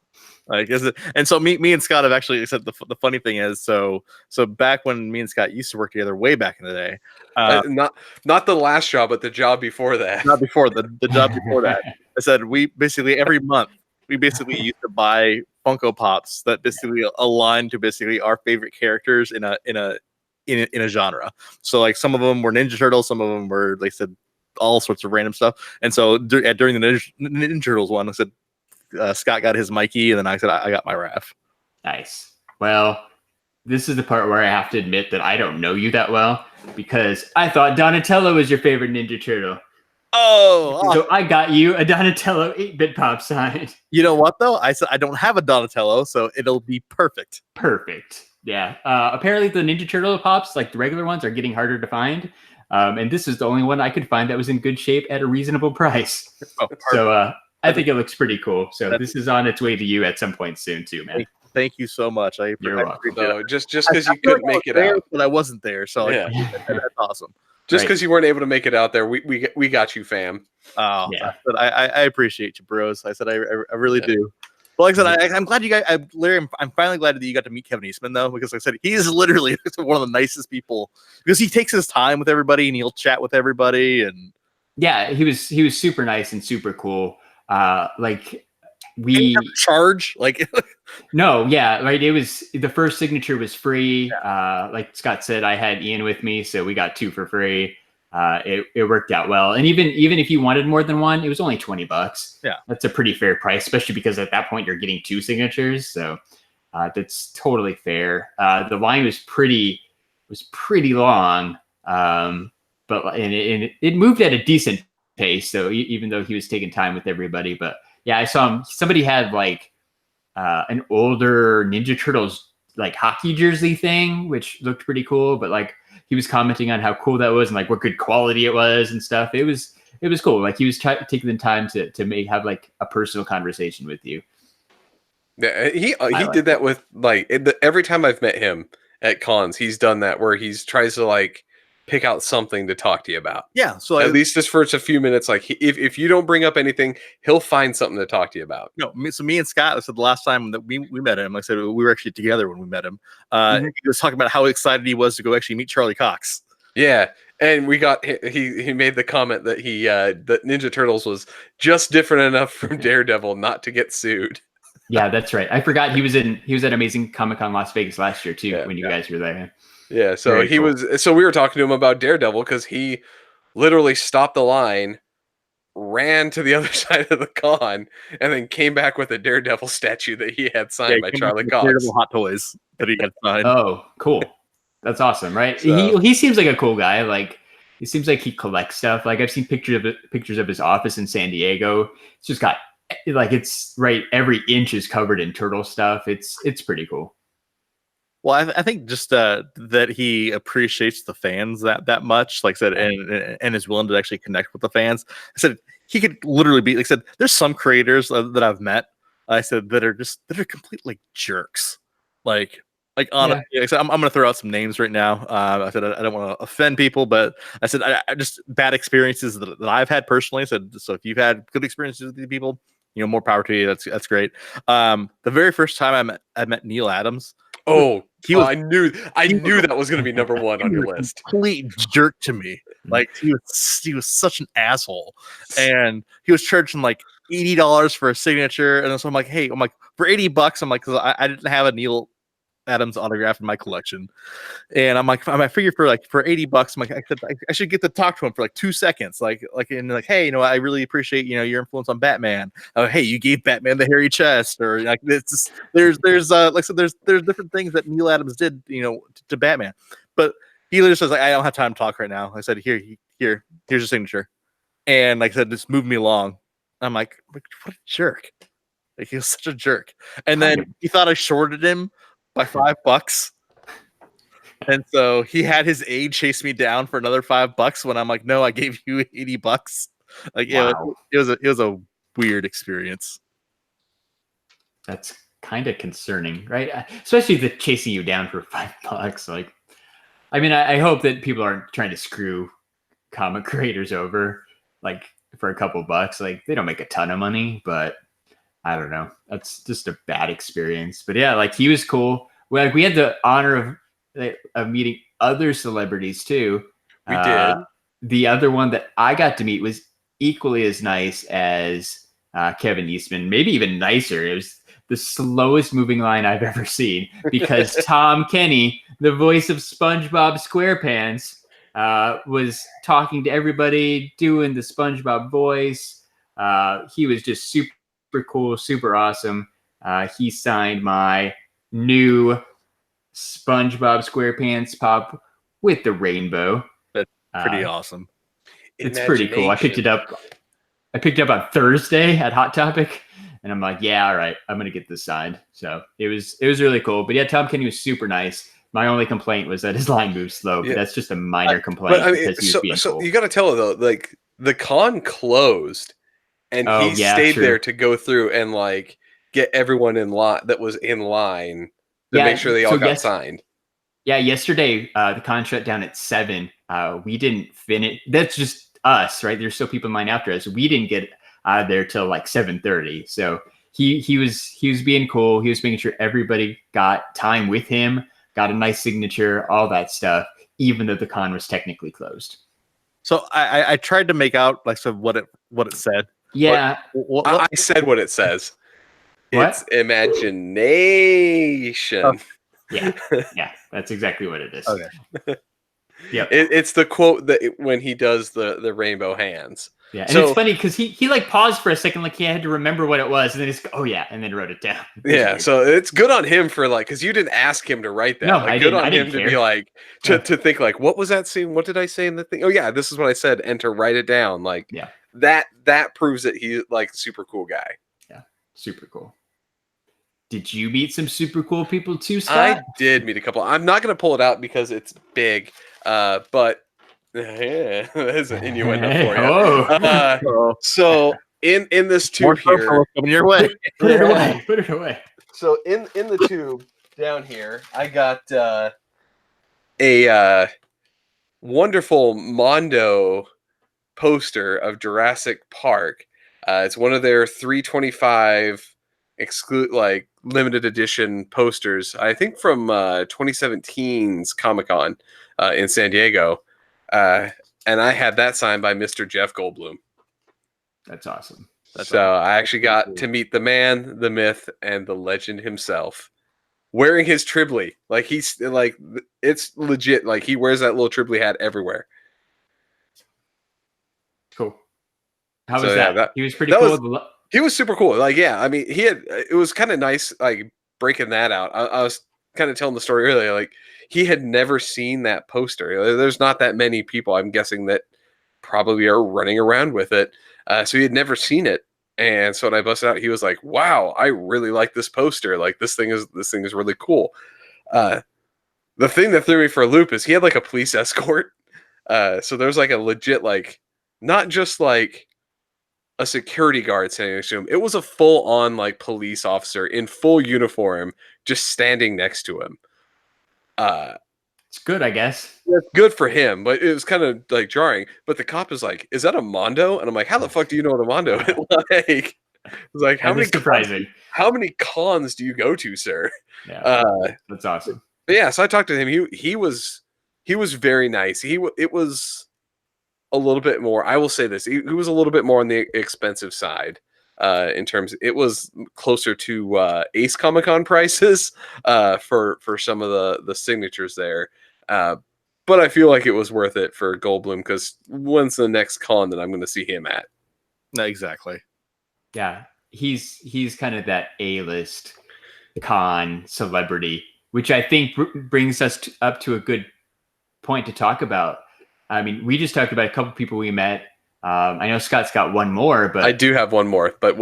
Like, and so me and Scott have actually said the funny thing is, so back when me and Scott used to work together way back in the day, not the last job, but the job before that. Not before the job before that. I said we basically every month we basically used to buy Funko Pops that basically align to basically our favorite characters in a genre. So like some of them were Ninja Turtles, some of them were, like I said, all sorts of random stuff. And so during the Ninja Turtles one, I said Scott got his Mikey, and then I said I got my Raph. Nice. Well, this is the part where I have to admit that I don't know you that well, because I thought Donatello was your favorite Ninja Turtle. So I got you a Donatello 8-bit pop signed. You know what though? I said I don't have a Donatello, so it'll be perfect. Perfect. Yeah. Apparently the Ninja Turtle pops, like the regular ones, are getting harder to find. And this is the only one I could find that was in good shape at a reasonable price. So I think it looks pretty cool. So this is on its way to you at some point soon too, man. Thank you so much. You're welcome. So just because you couldn't make it out, but I wasn't there, so yeah, that's awesome. Just because you weren't able to make it out there, we got you, fam. Oh, yeah. I appreciate you, bros. I said I really do. Well, like I said, I'm glad you guys. Larry, I'm finally glad that you got to meet Kevin Eastman though, because like I said, he is literally one of the nicest people, because he takes his time with everybody and he'll chat with everybody. And yeah, he was super nice and super cool. Like we charge like no, yeah, right. It was the first signature was free. Like Scott said, I had Ian with me, so we got 2 for free. It worked out well. And even if you wanted more than one, it was only $20. Yeah, that's a pretty fair price, especially because at that point you're getting 2 signatures. So that's totally fair. The line was pretty long, but it moved at a decent pace. So even though he was taking time with everybody, but yeah, I saw him. Somebody had like an older Ninja Turtles like hockey jersey thing, which looked pretty cool. But like he was commenting on how cool that was and like what good quality it was and stuff. It was cool. Like he was taking the time to have like a personal conversation with you. Yeah, he did that with like every time I've met him at cons, he's done that where he tries to like pick out something to talk to you about. Yeah, so at least just for a few minutes. Like if you don't bring up anything, he'll find something to talk to you about. No, so me and Scott, I said the last time that we met him, I said we were actually together when we met him. He was talking about how excited he was to go actually meet Charlie Cox. Yeah, and we got he made the comment that that Ninja Turtles was just different enough from Daredevil not to get sued. Yeah, that's right. I forgot he was at Amazing Comic-Con Las Vegas last year too, when you guys were there. Yeah, so Very cool. So we were talking to him about Daredevil because he literally stopped the line, ran to the other side of the con, and then came back with a Daredevil statue that he had signed by Charlie Cox. Daredevil Hot Toys that he had signed. Oh, cool. That's awesome, right? So, he seems like a cool guy. Like it seems like he collects stuff. Like I've seen pictures of his office in San Diego. It's just got like it's right. Every inch is covered in turtle stuff. It's pretty cool. Well, I think just that he appreciates the fans that much, like I said, and is willing to actually connect with the fans. I said he could literally be, like I said, there's some creators that I've met, I said, that are complete like jerks. Like honestly, like I said, I'm going to throw out some names right now. I said I don't want to offend people, but I said I just bad experiences that I've had personally. I said, so if you've had good experiences with these people, more power to you. That's great. The very first time I met Neil Adams. I knew that was going to be number one on your list. Complete jerk to me. Like he was such an asshole, and he was charging like $80 for a signature. And so I'm like, hey, for $80, I'm like, because I didn't have a Neil Adams autograph in my collection, and I figure for $80, I'm like, I should get to talk to him for like 2 seconds, like hey, I really appreciate your influence on Batman. Hey, you gave Batman the hairy chest, or like it's there's different things that Neil Adams did to Batman, but he literally says like, I don't have time to talk right now. I said here's your signature, and like I said, just move me along. I'm like what a jerk. Like he was such a jerk, and then he thought I shorted him by $5, and so he had his aide chase me down for another $5 when I'm like, no, I gave you $80. Like, wow. It was a weird experience. That's kind of concerning, right? Especially the chasing you down for $5. Like, I mean, I hope that people aren't trying to screw comic creators over, like for a couple bucks. Like they don't make a ton of money, but I don't know. That's just a bad experience. But yeah, like he was cool. Like we had the honor of meeting other celebrities too. We did. The other one that I got to meet was equally as nice as Kevin Eastman, maybe even nicer. It was the slowest moving line I've ever seen because Tom Kenny, the voice of SpongeBob SquarePants, was talking to everybody, doing the SpongeBob voice. He was just super cool, super awesome. He signed my new SpongeBob SquarePants pop with the rainbow. That's pretty awesome. It's pretty cool. I picked it up on Thursday at Hot Topic, and I'm like, yeah, all right, I'm gonna get this signed. So it was really cool. But yeah, Tom Kenny was super nice. My only complaint was that his line moves slow, but that's just a minor complaint. But I mean, so you got to tell her though, like the con closed. And he stayed there to go through and like get everyone in line that was in line to make sure they all got signed. Yeah, yesterday the con shut down at 7. We didn't finish. That's just us, right? There's still people in line after us. We didn't get out of there till like 7:30. So he was being cool. He was making sure everybody got time with him, got a nice signature, all that stuff, even though the con was technically closed. So I tried to make out like what it said. Yeah, I said what it says. What? It's imagination. Yeah, that's exactly what it is. Okay. Yeah, it's the quote that when he does the rainbow hands. Yeah, and it's funny because he like paused for a second, like he had to remember what it was, and then he's and then wrote it down. Yeah, so it's good on him for like, because you didn't ask him to write that. No, like, I good didn't. on him to be like to think like, what was that scene? What did I say in the thing? Oh yeah, this is what I said, and to write it down. Like, that proves that he's like a super cool guy. Yeah, super cool. Did you meet some super cool people too, Scott? I did meet a couple. I'm not going to pull it out because it's big, but yeah, there's an innuendo for you. So in this tube here, coming your way. Put it away. Put it away. So in the tube down here, I got a wonderful Mondo poster of Jurassic Park. It's one of their 325 like limited edition posters, I think from 2017's Comicon in San Diego, and I had that signed by Mr. Jeff Goldblum. That's awesome. I actually got to meet the man, the myth, and the legend himself, wearing his Tribbley. Like he's like, it's legit. Like he wears that little Tribbley hat everywhere. Cool. How was that? He was pretty cool. He was super cool. Like, yeah, I mean, it was kind of nice, like breaking that out. I was kind of telling the story earlier, like he had never seen that poster. There's not that many people, I'm guessing, that probably are running around with it. So he had never seen it. And so when I busted out, he was like, wow, I really like this poster. Like this thing is really cool. The thing that threw me for a loop is he had like a police escort. So there's like a legit, like, not just like a security guard standing next to him. It was a full on like police officer in full uniform just standing next to him. It's good, I guess. It's good for him, but it was kind of like jarring. But the cop is like, "Is that a Mondo?" And I'm like, "How the fuck do you know what a Mondo is?" Like, it's like, how many cons do you go to, sir? Yeah, that's awesome. But yeah, so I talked to him. He was very nice. It was a little bit more. I will say this: he was a little bit more on the expensive side. In terms, it was closer to Ace Comicon prices for some of the signatures there. But I feel like it was worth it for Goldblum, because when's the next con that I'm going to see him at? No, exactly. Yeah, he's kind of that A-list con celebrity, which I think brings us up to a good point to talk about. I mean, we just talked about a couple people we met. I know Scott's got one more, but I do have one more, but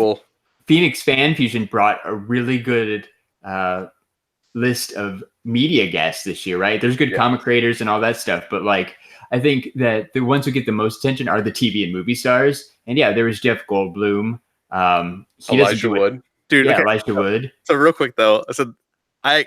Phoenix Fan Fusion brought a really good list of media guests this year, right? There's good comic creators and all that stuff, but like, I think that the ones who get the most attention are the TV and movie stars. And yeah, there was Jeff Goldblum. Elijah Wood. Dude, yeah, okay. Elijah Wood. So real quick though, I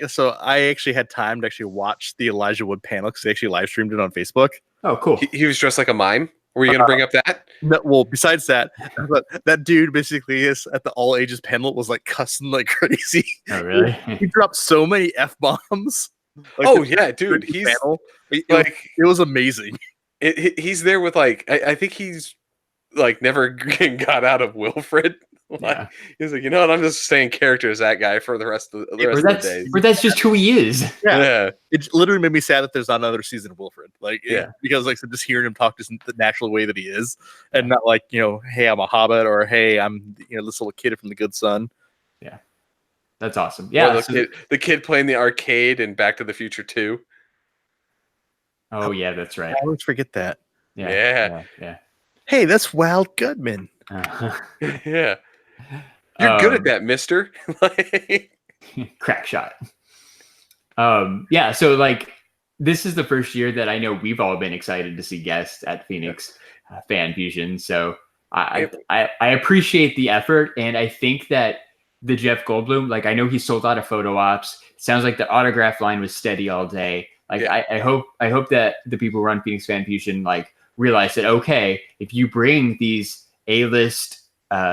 actually had time to actually watch the Elijah Wood panel because they actually live streamed it on Facebook. Oh, cool. He was dressed like a mime. Were you going to bring up that? No, well, besides that, but that dude basically is at the all ages panel was like cussing like crazy. Oh, really? He dropped so many F-bombs. Like, yeah, dude. He's panel. It was amazing. He's there with like, I think he's like never got out of Wilfred. Like, he's like, you know what? I'm just staying character as that guy for the rest of the day. But that's just who he is. Yeah. It literally made me sad that there's not another season of Wilfred. Like, because like just hearing him talk just the natural way that he is, and not like, you know, hey, I'm a hobbit, or hey, I'm, you know, this little kid from the Good Son. Yeah, that's awesome. Yeah, the kid playing the arcade in Back to the Future 2. Oh yeah, that's right. I always forget that. Yeah. Hey, that's Wild Goodman. Yeah. You're good at that, mister. Crack shot. Yeah, so like this is the first year that I know we've all been excited to see guests at Phoenix Fan Fusion. So I appreciate the effort, and I think that the Jeff Goldblum, like I know he sold out of photo ops. It sounds like the autograph line was steady all day. Like I hope that the people who run Phoenix Fan Fusion like realize that, okay, if you bring these A-list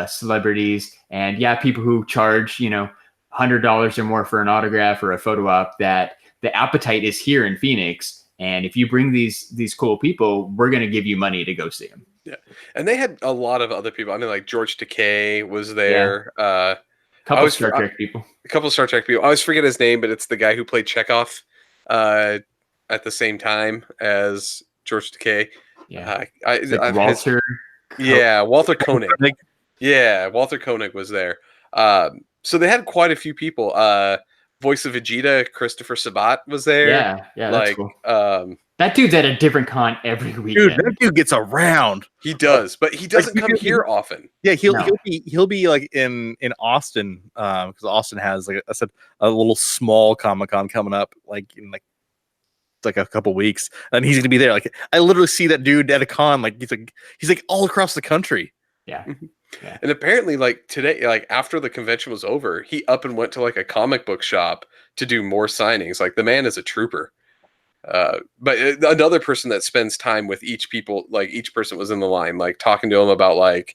celebrities and people who charge, you know, $100 or more for an autograph or a photo op, that the appetite is here in Phoenix. And if you bring these cool people, we're going to give you money to go see them. Yeah. And they had a lot of other people. I mean, like George Takei was there. A couple of Star Trek people. I always forget his name, but it's the guy who played Chekhov at the same time as George Takei. Yeah. Walter. Walter Koenig. Walter Koenig was there. So they had quite a few people. Voice of Vegeta, Christopher Sabat was there. Yeah, that's like, cool. That dude's at a different con every weekend. Dude, that dude gets around. He does, but he doesn't come here often. Yeah, he'll be like in Austin, because Austin has, like I said, a little small Comic-Con coming up, like in like a couple weeks, and he's gonna be there. Like I literally see that dude at a con, like he's like all across the country. Yeah. And apparently, like today, like after the convention was over, he up and went to like a comic book shop to do more signings. Like the man is a trooper. But another person that spends time with each person was in the line, like talking to him about like,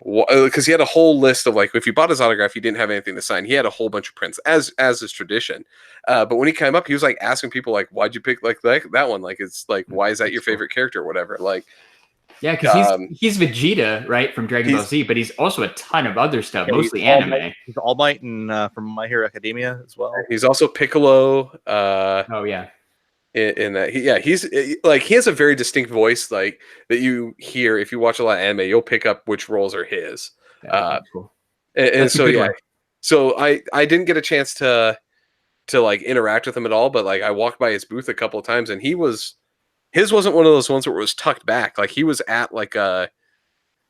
because he had a whole list of like, if you bought his autograph, he didn't have anything to sign. He had a whole bunch of prints, as is tradition. But when he came up, he was like asking people like, why'd you pick like that one? Like, it's like, why is that your favorite character or whatever? Like, yeah, because he's Vegeta, right, from Dragon Ball Z, but he's also a ton of other stuff, mostly anime. He's All Might and from My Hero Academia as well. He's also Piccolo. Oh yeah. In that, he's like, he has a very distinct voice, like that you hear if you watch a lot of anime, you'll pick up which roles are his. That's cool. And so so I didn't get a chance to like interact with him at all, but like I walked by his booth a couple of times, and his wasn't one of those ones where it was tucked back. Like he was at like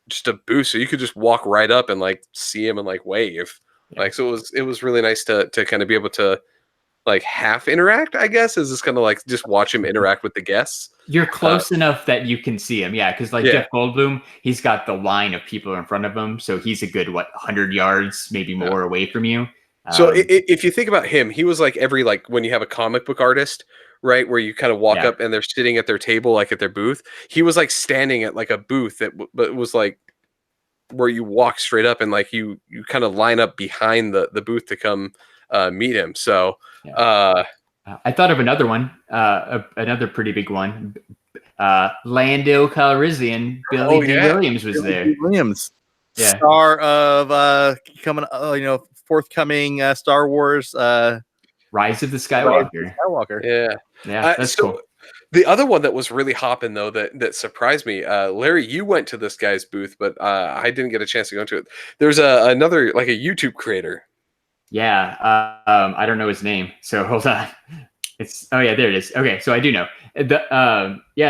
just a booth, so you could just walk right up and like see him and like wave. Yeah. Like so it was really nice to kind of be able to like half interact, I guess, is just kind of like just watch him interact with the guests. You're close enough that you can see him, yeah. Because like Jeff Goldblum, he's got the line of people in front of him, so he's a good 100 yards, maybe more away from you. So if you think about him, he was like every like when you have a comic book artist, right, where you kind of walk up and they're sitting at their table, like at their booth. He was like standing at like a booth that, but it was like where you walk straight up and like you kind of line up behind the booth to come meet him. So I thought of another one, another pretty big one. Lando Calrissian, Billy D. Williams was there. D. Williams, star of forthcoming Star Wars, Rise of the Skywalker. Yeah, that's cool. The other one that was really hopping though that surprised me, Larry, you went to this guy's booth, but I didn't get a chance to go into it. There's another like a YouTube creator. Yeah, I don't know his name, so hold on. There it is. Okay, so I do know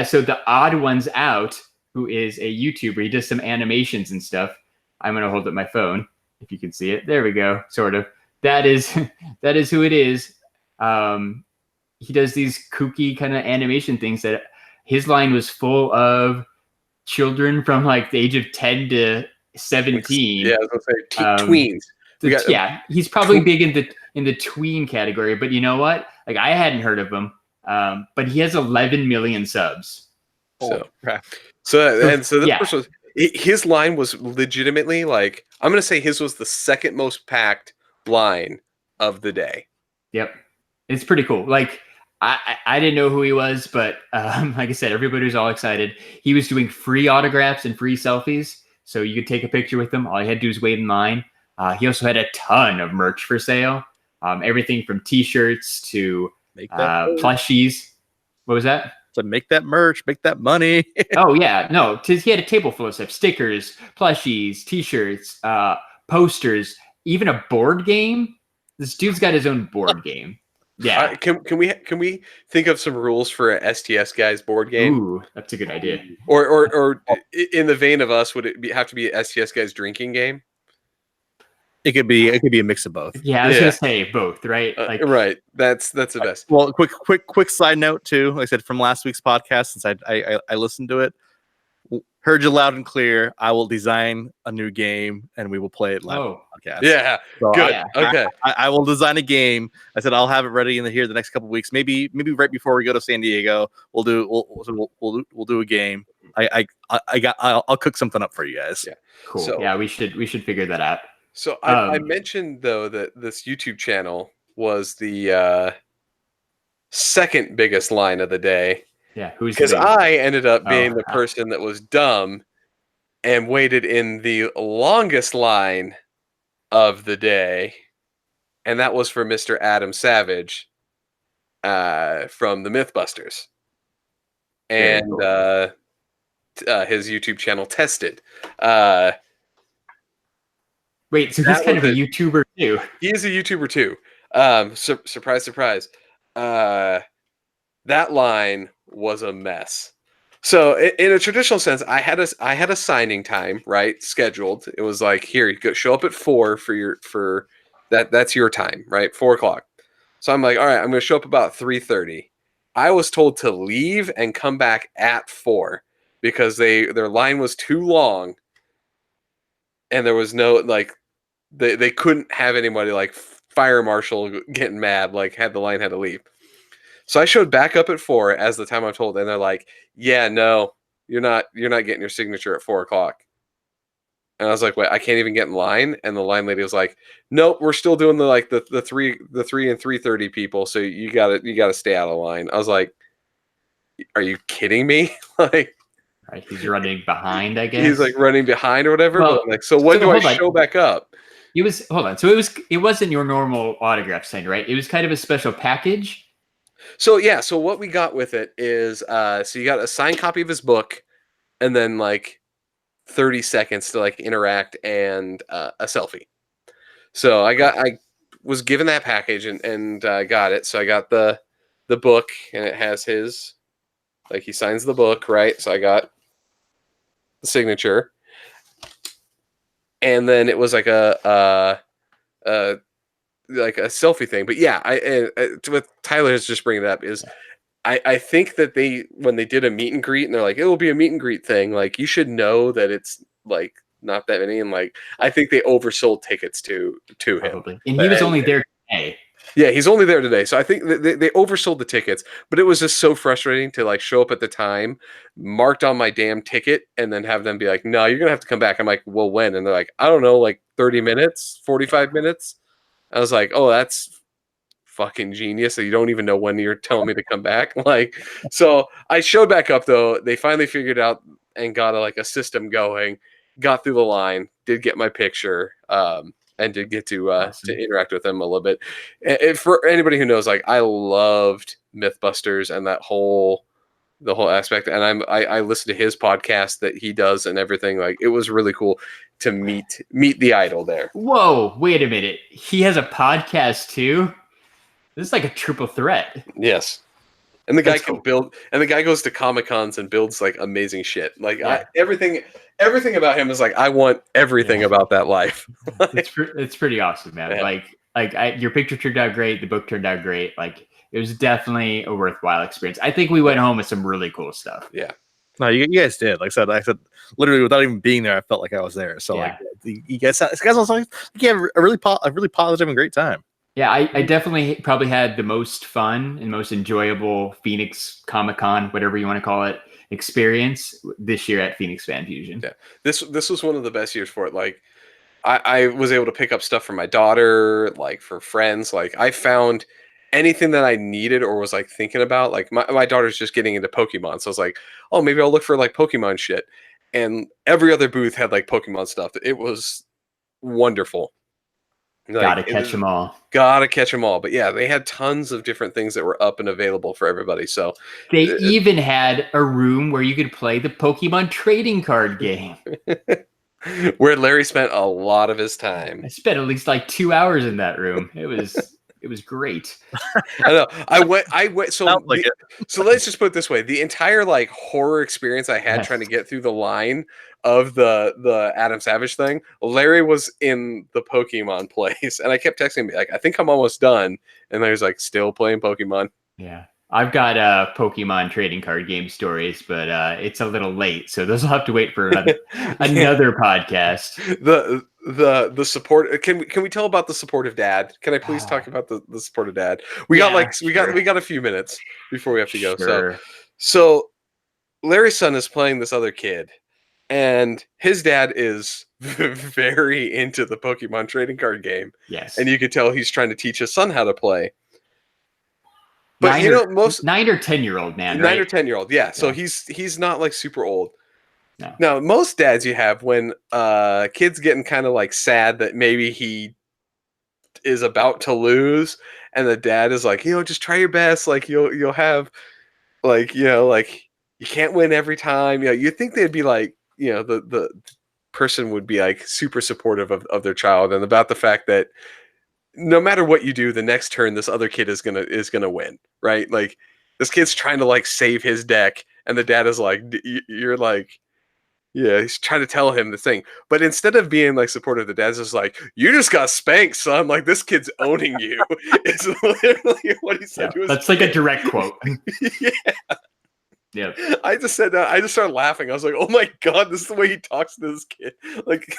so the Odd Ones Out, who is a YouTuber, he does some animations and stuff. I'm gonna hold up my phone if you can see it. There we go. Sort of. That is who it is. He does these kooky kind of animation things. That his line was full of children from like the age of 10 to 17. Yeah, I was gonna say tweens. He's probably big in the tween category, but you know what? Like I hadn't heard of him, but he has 11 million subs. So this person, his line was legitimately like, I'm gonna say his was the second most packed line of the day. Yep, it's pretty cool. Like I didn't know who he was, but like I said, everybody was all excited. He was doing free autographs and free selfies, so you could take a picture with him. All you had to do was wait in line. He also had a ton of merch for sale. Everything from T-shirts to plushies. What was that? So make that merch, make that money. Oh yeah, no. He had a table full of stuff: stickers, plushies, T-shirts, posters, even a board game. This dude's got his own board game. Yeah. Can we think of some rules for a STS Guys board game? Ooh, that's a good idea. Or in the vein of us, would it have to be a STS Guys drinking game? It could be a mix of both. Yeah, I was gonna say both, right? Right. That's the best. Well, quick side note too. Like I said, from last week's podcast, since I listened to it, heard you loud and clear. I will design a new game and we will play it live on the podcast. Yeah, so good. Okay. I will design a game. I said I'll have it ready the next couple of weeks. Maybe right before we go to San Diego, we'll do a game. I'll cook something up for you guys. Yeah, cool. So, we should figure that out. So I mentioned though that this YouTube channel was the second biggest line of the day. Yeah, who's because I ended up being the person that was dumb and waited in the longest line of the day, and that was for Mr. Adam Savage from the Mythbusters, and his YouTube channel Tested. Wait, so he's kind of a YouTuber too? He is a YouTuber too. Surprise, surprise. That line was a mess. So in a traditional sense, I had a signing time, right, scheduled. It was like, here, you go show up at 4 for that's your time, right? 4:00. So I'm like, all right, I'm gonna show up about 3:30. I was told to leave and come back at 4 because their line was too long and there was no like they couldn't have anybody like fire marshal getting mad, like the line had to leave. So I showed back up at 4 as the time I'm told, and they're like, "Yeah, no, you're not getting your signature at 4:00." And I was like, "Wait, I can't even get in line." And the line lady was like, "Nope, we're still doing the 3 and 3:30 people, so you gotta stay out of line." I was like, "Are you kidding me?" Like, right, he's running behind, I guess. He's like running behind or whatever. Well, like, so when do I show back up? It wasn't your normal autograph sign, right? It was kind of a special package. So yeah, so what we got with it is so you got a signed copy of his book and then like 30 seconds to like interact and a selfie. So I was given that package and got it. So I got the book, and it has his, like, he signs the book, right? So I got the signature, and then it was like a selfie thing. But yeah, what Tyler is just bringing it up is I think that when they did a meet and greet, and they're like, it will be a meet and greet thing, like, you should know that it's like not that many, and like I think they oversold tickets to him. Probably. And he was only there today. Yeah, he's only there today. So I think they oversold the tickets, but it was just so frustrating to like show up at the time, marked on my damn ticket, and then have them be like, no, you're going to have to come back. I'm like, well, when? And they're like, I don't know, like 30 minutes, 45 minutes. I was like, oh, that's fucking genius. So you don't even know when you're telling me to come back. Like, so I showed back up though. They finally figured out and got a system going, got through the line, did get my picture, and did get to interact with them a little bit. And for anybody who knows, like, I loved Mythbusters and the whole aspect. And I listened to his podcast that he does and everything. Like, it was really cool to meet the idol there. Whoa, wait a minute. He has a podcast too? This is like a triple threat. Yes. And the guy can build, and the guy goes to Comic-Cons and builds like amazing shit. Like, everything about him is like, I want everything about that life. It's pretty awesome, man. Yeah. Like your picture turned out great. The book turned out great. Like, it was definitely a worthwhile experience. I think we went home with some really cool stuff. Yeah. No, you guys did. Like I said, literally without even being there, I felt like I was there. So like, you guys also like, you have a really positive and great time. Yeah, I definitely probably had the most fun and most enjoyable Phoenix Comicon, whatever you want to call it, experience this year at Phoenix Fan Fusion. Yeah, this was one of the best years for it. Like, I was able to pick up stuff for my daughter, like for friends. Like, I found anything that I needed or was like thinking about. Like, my daughter's just getting into Pokemon, so I was like, oh, maybe I'll look for like Pokemon shit. And every other booth had like Pokemon stuff. It was wonderful. Like, gotta catch them all. Gotta catch them all. But yeah, they had tons of different things that were up and available for everybody. So they even had a room where you could play the Pokemon trading card game. Where Larry spent a lot of his time. I spent at least like 2 hours in that room. It was great. I know. I went. So so let's just put it this way: the entire like horror experience I had trying to get through the line of the Adam Savage thing, Larry was in the Pokemon place, and I kept texting me like, I think I'm almost done, and Larry's like, still playing Pokemon. Yeah, I've got Pokemon trading card game stories, but it's a little late, so those will have to wait for another podcast. The support. Can we tell about the supportive dad? Can I please talk about the supportive dad? We got a few minutes before we have to go. Sure. So Larry's son is playing this other kid, and his dad is very into the Pokemon trading card game. Yes, and you could tell he's trying to teach his son how to play. But most 9 or 10-year-old man, 9 or 10-year-old, yeah. So he's not like super old. No. Now, most dads you have when kid's getting kind of like sad that maybe he is about to lose, and the dad is like, just try your best. Like you'll have, like, like you can't win every time. You think they'd be like, the person would be like super supportive of their child, and about the fact that no matter what you do, the next turn this other kid is gonna win, right? Like, this kid's trying to like save his deck, and the dad is like, you're like, yeah, he's trying to tell him the thing. But instead of being like supportive, the dad's just like, you just got spanked, son. Like, this kid's owning you. It's literally what he said to his that's kid. like a direct quote. Yeah. Yeah. I just said that. I just started laughing. I was like, oh my God, this is the way he talks to this kid. Like,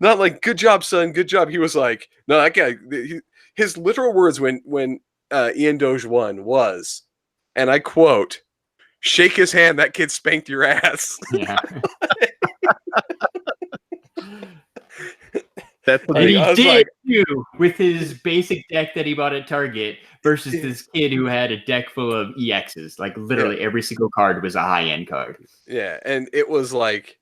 not like, good job, son, good job. He was like, no, that guy, his literal words when Ian Doge won was, and I quote, shake his hand, that kid spanked your ass. Yeah. That's what and he did too, with his basic deck that he bought at Target versus this kid who had a deck full of EXs. Like, literally every single card was a high-end card. Yeah, and it was like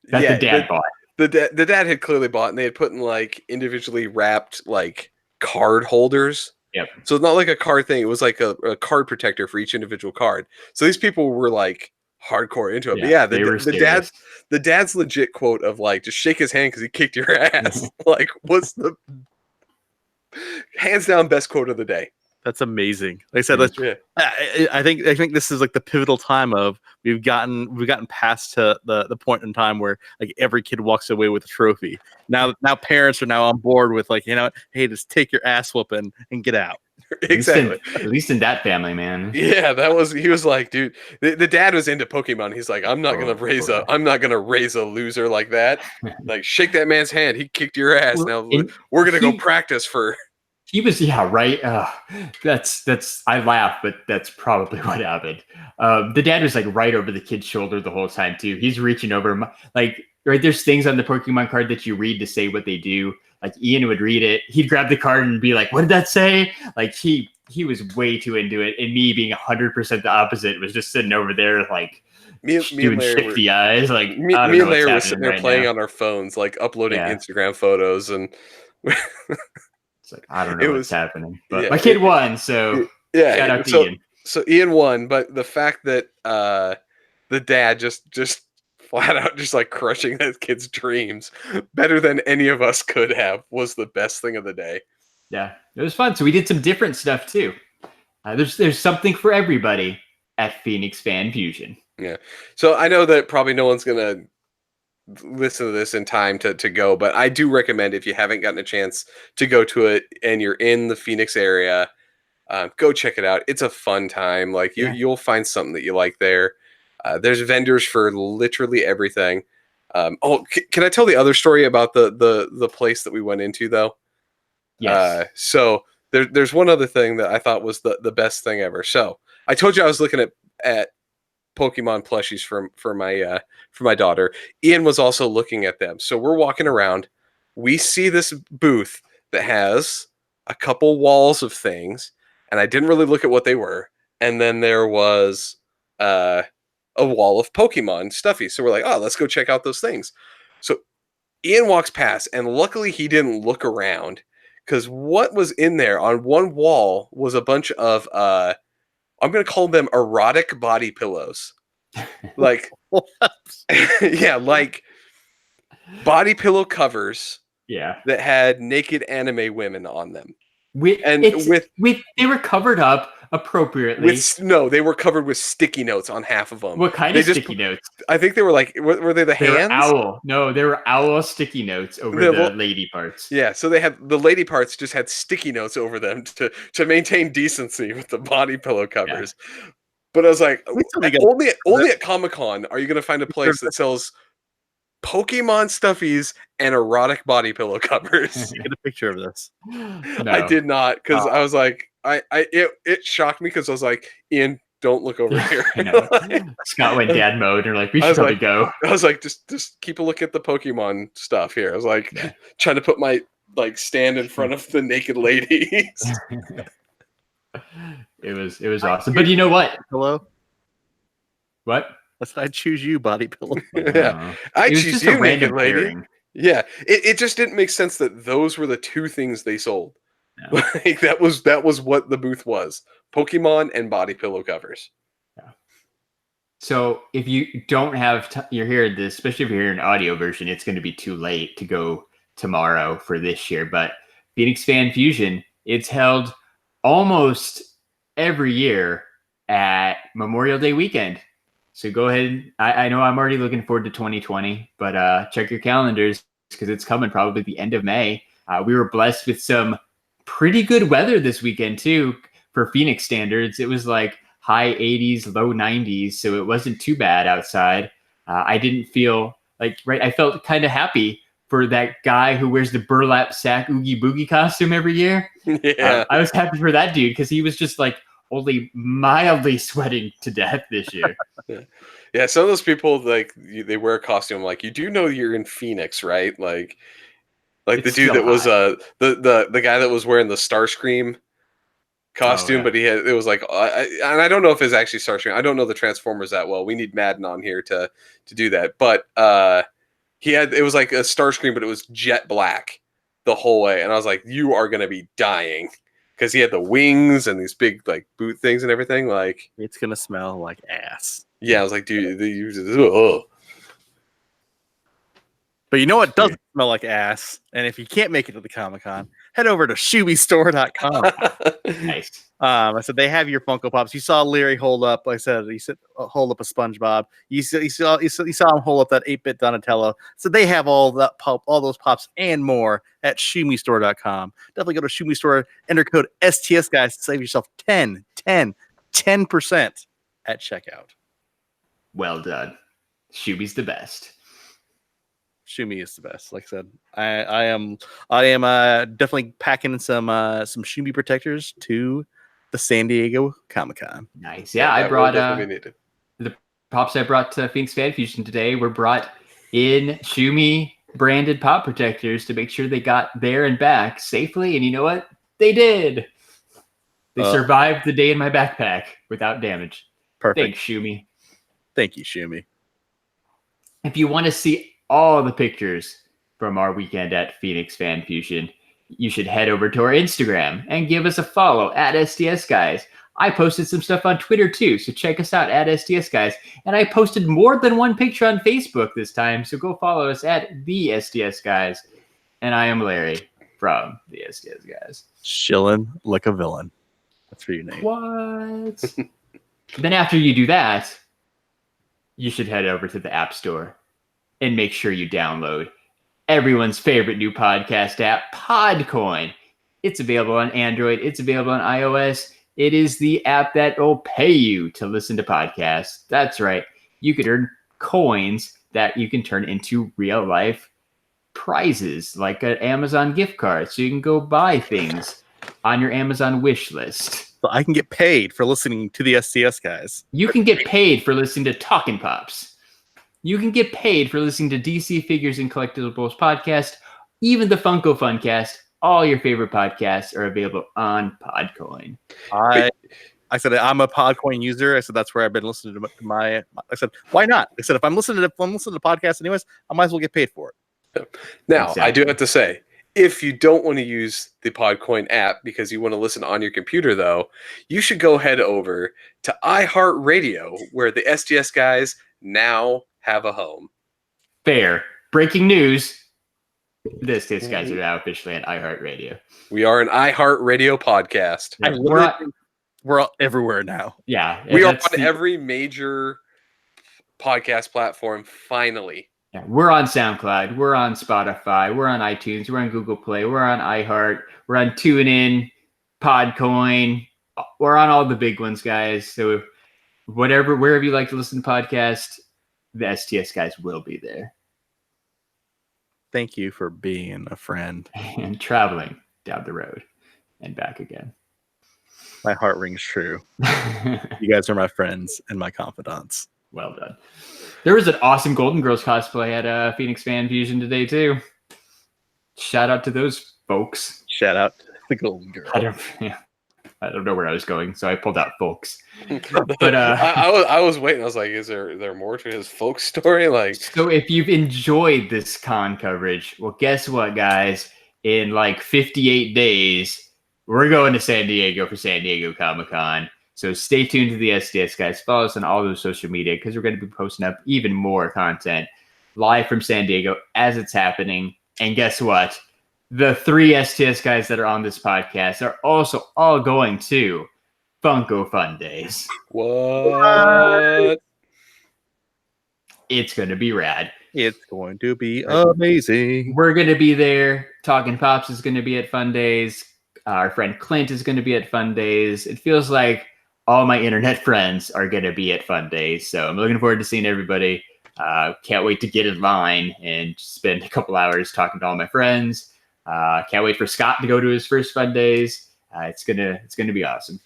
that the dad bought. The dad had clearly bought, and they had put in like individually wrapped like card holders. Yep. So it's not like a card thing. It was like a card protector for each individual card. So these people were like hardcore into it. Yeah, but yeah, the dad's legit quote of like, just shake his hand because he kicked your ass. Like, what's the Hands down, best quote of the day. That's amazing. Like I said, Yeah. I think this is like the pivotal time of we've gotten past to the point in time where like every kid walks away with a trophy. Now parents are now on board with like, hey, just take your ass whooping and get out. Exactly. At least in that family, man. Yeah, he was like, dude, the dad was into Pokemon. He's like, I'm not gonna raise a loser like that. Like, shake that man's hand. He kicked your ass. Now we're gonna go practice for. He was, yeah, right. That's. I laugh, but that's probably what happened. The dad was like right over the kid's shoulder the whole time too. He's reaching over him, like right. There's things on the Pokemon card that you read to say what they do. Like Ian would read it, he'd grab the card and be like, "What did that say?" Like he was way too into it, and me being 100% the opposite was just sitting over there like doing shifty eyes. Like me and Larry were sitting there playing on our phones, like uploading Instagram photos and. Like, I don't know what's happening, but my kid won, so shout out to Ian. So Ian won, but the fact that the dad just flat out just like crushing that kid's dreams better than any of us could have was the best thing of the day. Yeah, it was fun. So we did some different stuff too. There's something for everybody at Phoenix Fan Fusion. Yeah. So I know that probably no one's gonna listen to this in time to go, but I do recommend if you haven't gotten a chance to go to it and you're in the Phoenix area, go check it out. It's a fun time. Like you'll find something that you like there. There's vendors for literally everything. Can I tell the other story about the place that we went into though? Yes. So there's one other thing that I thought was the best thing ever. So I told you I was looking at Pokemon plushies for my daughter. Ian was also looking at them. So we're walking around. We see this booth that has a couple walls of things, and I didn't really look at what they were. And then there was a wall of Pokemon stuffies. So we're like, oh, let's go check out those things. So Ian walks past, and luckily he didn't look around because what was in there on one wall was a bunch of I'm going to call them erotic body pillows. Like, yeah, like body pillow covers that had naked anime women on them. They were covered up appropriately. They were covered with sticky notes on half of them. What kind of sticky notes? I think they were like, were they the hands? They were owl sticky notes over the lady parts. Yeah, so they had the lady parts just had sticky notes over them to maintain decency with the body pillow covers. Yeah. But I was like, only at Comic-Con are you going to find a place that sells Pokemon stuffies and erotic body pillow covers. Get a picture of this. No. I did not, because I was like, it shocked me because I was like, Ian, don't look over here. Scott went dad mode and like, we should probably go. I was like, just keep a look at the Pokemon stuff here. I was like, trying to put my stand in front of the naked ladies. It was awesome. But you know what? Hello? What? I choose you, body pillow. Yeah. I choose you, naked lady. Pairing. Yeah. It just didn't make sense that those were the two things they sold. No. Like that was what the booth was. Pokemon and body pillow covers. Yeah. So if you don't have you're hearing this, especially if you're hearing an audio version, it's going to be too late to go tomorrow for this year. But Phoenix Fan Fusion, it's held almost every year at Memorial Day weekend. So go ahead. I know I'm already looking forward to 2020, but check your calendars because it's coming probably the end of May. We were blessed with some pretty good weather this weekend too for Phoenix standards. It was like high 80s, low 90s, so it wasn't too bad outside. I didn't feel like I felt kind of happy for that guy who wears the burlap sack Oogie Boogie costume every year. Yeah, I was happy for that dude because he was just like only mildly sweating to death this year. Yeah, some of those people like they wear a costume like you do know you're in Phoenix, right? Like it's the dude that was the guy that was wearing the Starscream costume, but it was like and I don't know if it's actually Starscream. I don't know the Transformers that well. We need Madden on here to do that. But it was like a Starscream, but it was jet black the whole way, and I was like, you are gonna be dying. Because he had the wings and these big like boot things and everything. Like it's gonna smell like ass. Yeah, I was like, dude, But you know what doesn't smell like ass? And if you can't make it to the Comic-Con, head over to ShumiStore.com. Nice. I said they have your Funko Pops. You saw Larry hold up. Like I said, he said hold up a SpongeBob. You saw him hold up that 8-bit Donatello. So they have all those pops and more at ShumiStore.com. Definitely go to Shumi Store. Enter code STS Guys to save yourself 10% at checkout. Well done. Shumi's the best. Shumi is the best. Like I said, I am definitely packing some Shumi protectors to the San Diego Comicon. Nice. Yeah, I brought the pops I brought to Phoenix Fan Fusion today were brought in Shumi branded pop protectors to make sure they got there and back safely. And you know what? They did. They survived the day in my backpack without damage. Perfect. Thanks, Shumi. Thank you, Shumi. If you want to see all the pictures from our weekend at Phoenix Fan Fusion, you should head over to our Instagram and give us a follow at STS Guys. I posted some stuff on Twitter too, so check us out at STS Guys. And I posted more than one picture on Facebook this time, so go follow us at the STS Guys. And I am Larry from the STS Guys. Chillin' like a villain. That's for your name. What? Then after you do that, you should head over to the App Store and make sure you download everyone's favorite new podcast app, Podcoin. It's available on Android. It's available on iOS. It is the app that will pay you to listen to podcasts. That's right. You could earn coins that you can turn into real life prizes, like an Amazon gift card. So you can go buy things on your Amazon wish list. So I can get paid for listening to the STS Guys. You can get paid for listening to Talkin' Pops. You can get paid for listening to DC Figures and Collectibles podcast, even the Funko Funcast. All your favorite podcasts are available on Podcoin. I said I'm a Podcoin user. I said that's where I've been listening to my. I said why not? I said if I'm listening to podcasts anyways, I might as well get paid for it. Now Exactly. I do have to say, if you don't want to use the Podcoin app because you want to listen on your computer, though, you should go head over to iHeartRadio, where the STS Guys now have a home. Fair. Breaking news. The STS Guys are now officially on iHeartRadio. We are an iHeartRadio podcast. We're everywhere now. Yeah. We are on every major podcast platform, finally. Yeah, we're on SoundCloud. We're on Spotify. We're on iTunes. We're on Google Play. We're on iHeart. We're on TuneIn, Podcoin. We're on all the big ones, guys. So wherever you like to listen to podcasts, the STS Guys will be there. Thank you for being a friend. And traveling down the road and back again. My heart rings true. You guys are my friends and my confidants. Well done. There was an awesome Golden Girls cosplay at Phoenix Fan Fusion today, too. Shout out to those folks. Shout out to the Golden Girl. I don't know where I was going, so I pulled out folks. But I was waiting. I was like, is there more to his folk story? Like, so if you've enjoyed this con coverage, well, guess what, guys? In like 58 days, we're going to San Diego for San Diego Comic-Con. So stay tuned to the STS Guys. Follow us on all those social media because we're going to be posting up even more content live from San Diego as it's happening. And guess what? The 3 STS Guys that are on this podcast are also all going to Funko Fun Days. what? It's going to be rad. It's going to be amazing. We're going to be there. Talking Pops is going to be at Fun Days. Our friend Clint is going to be at Fun Days. It feels like all my internet friends are going to be at Fun Days. So I'm looking forward to seeing everybody. Can't wait to get in line and spend a couple hours talking to all my friends. Can't wait for Scott to go to his first Fun Days. It's gonna be awesome.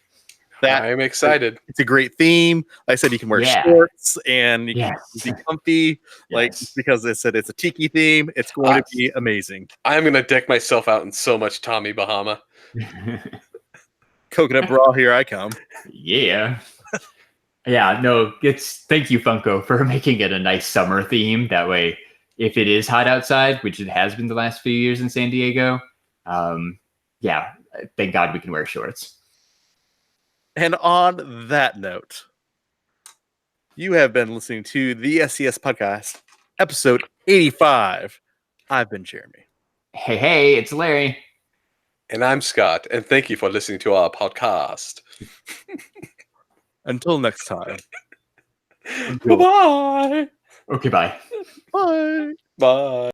I am excited. It's a great theme. Like I said, you can wear shorts and you can be comfy. Like because it's a tiki theme. It's going to be amazing. I'm gonna deck myself out in so much Tommy Bahama. Coconut bra, here I come. Yeah. Yeah, no, thank you, Funko, for making it a nice summer theme. That way, if it is hot outside, which it has been the last few years in San Diego, thank God we can wear shorts. And on that note, you have been listening to the SES Podcast, episode 85. I've been Jeremy. Hey, it's Larry. And I'm Scott, and thank you for listening to our podcast. Until next time. Bye-bye. Okay, bye. Bye. Bye.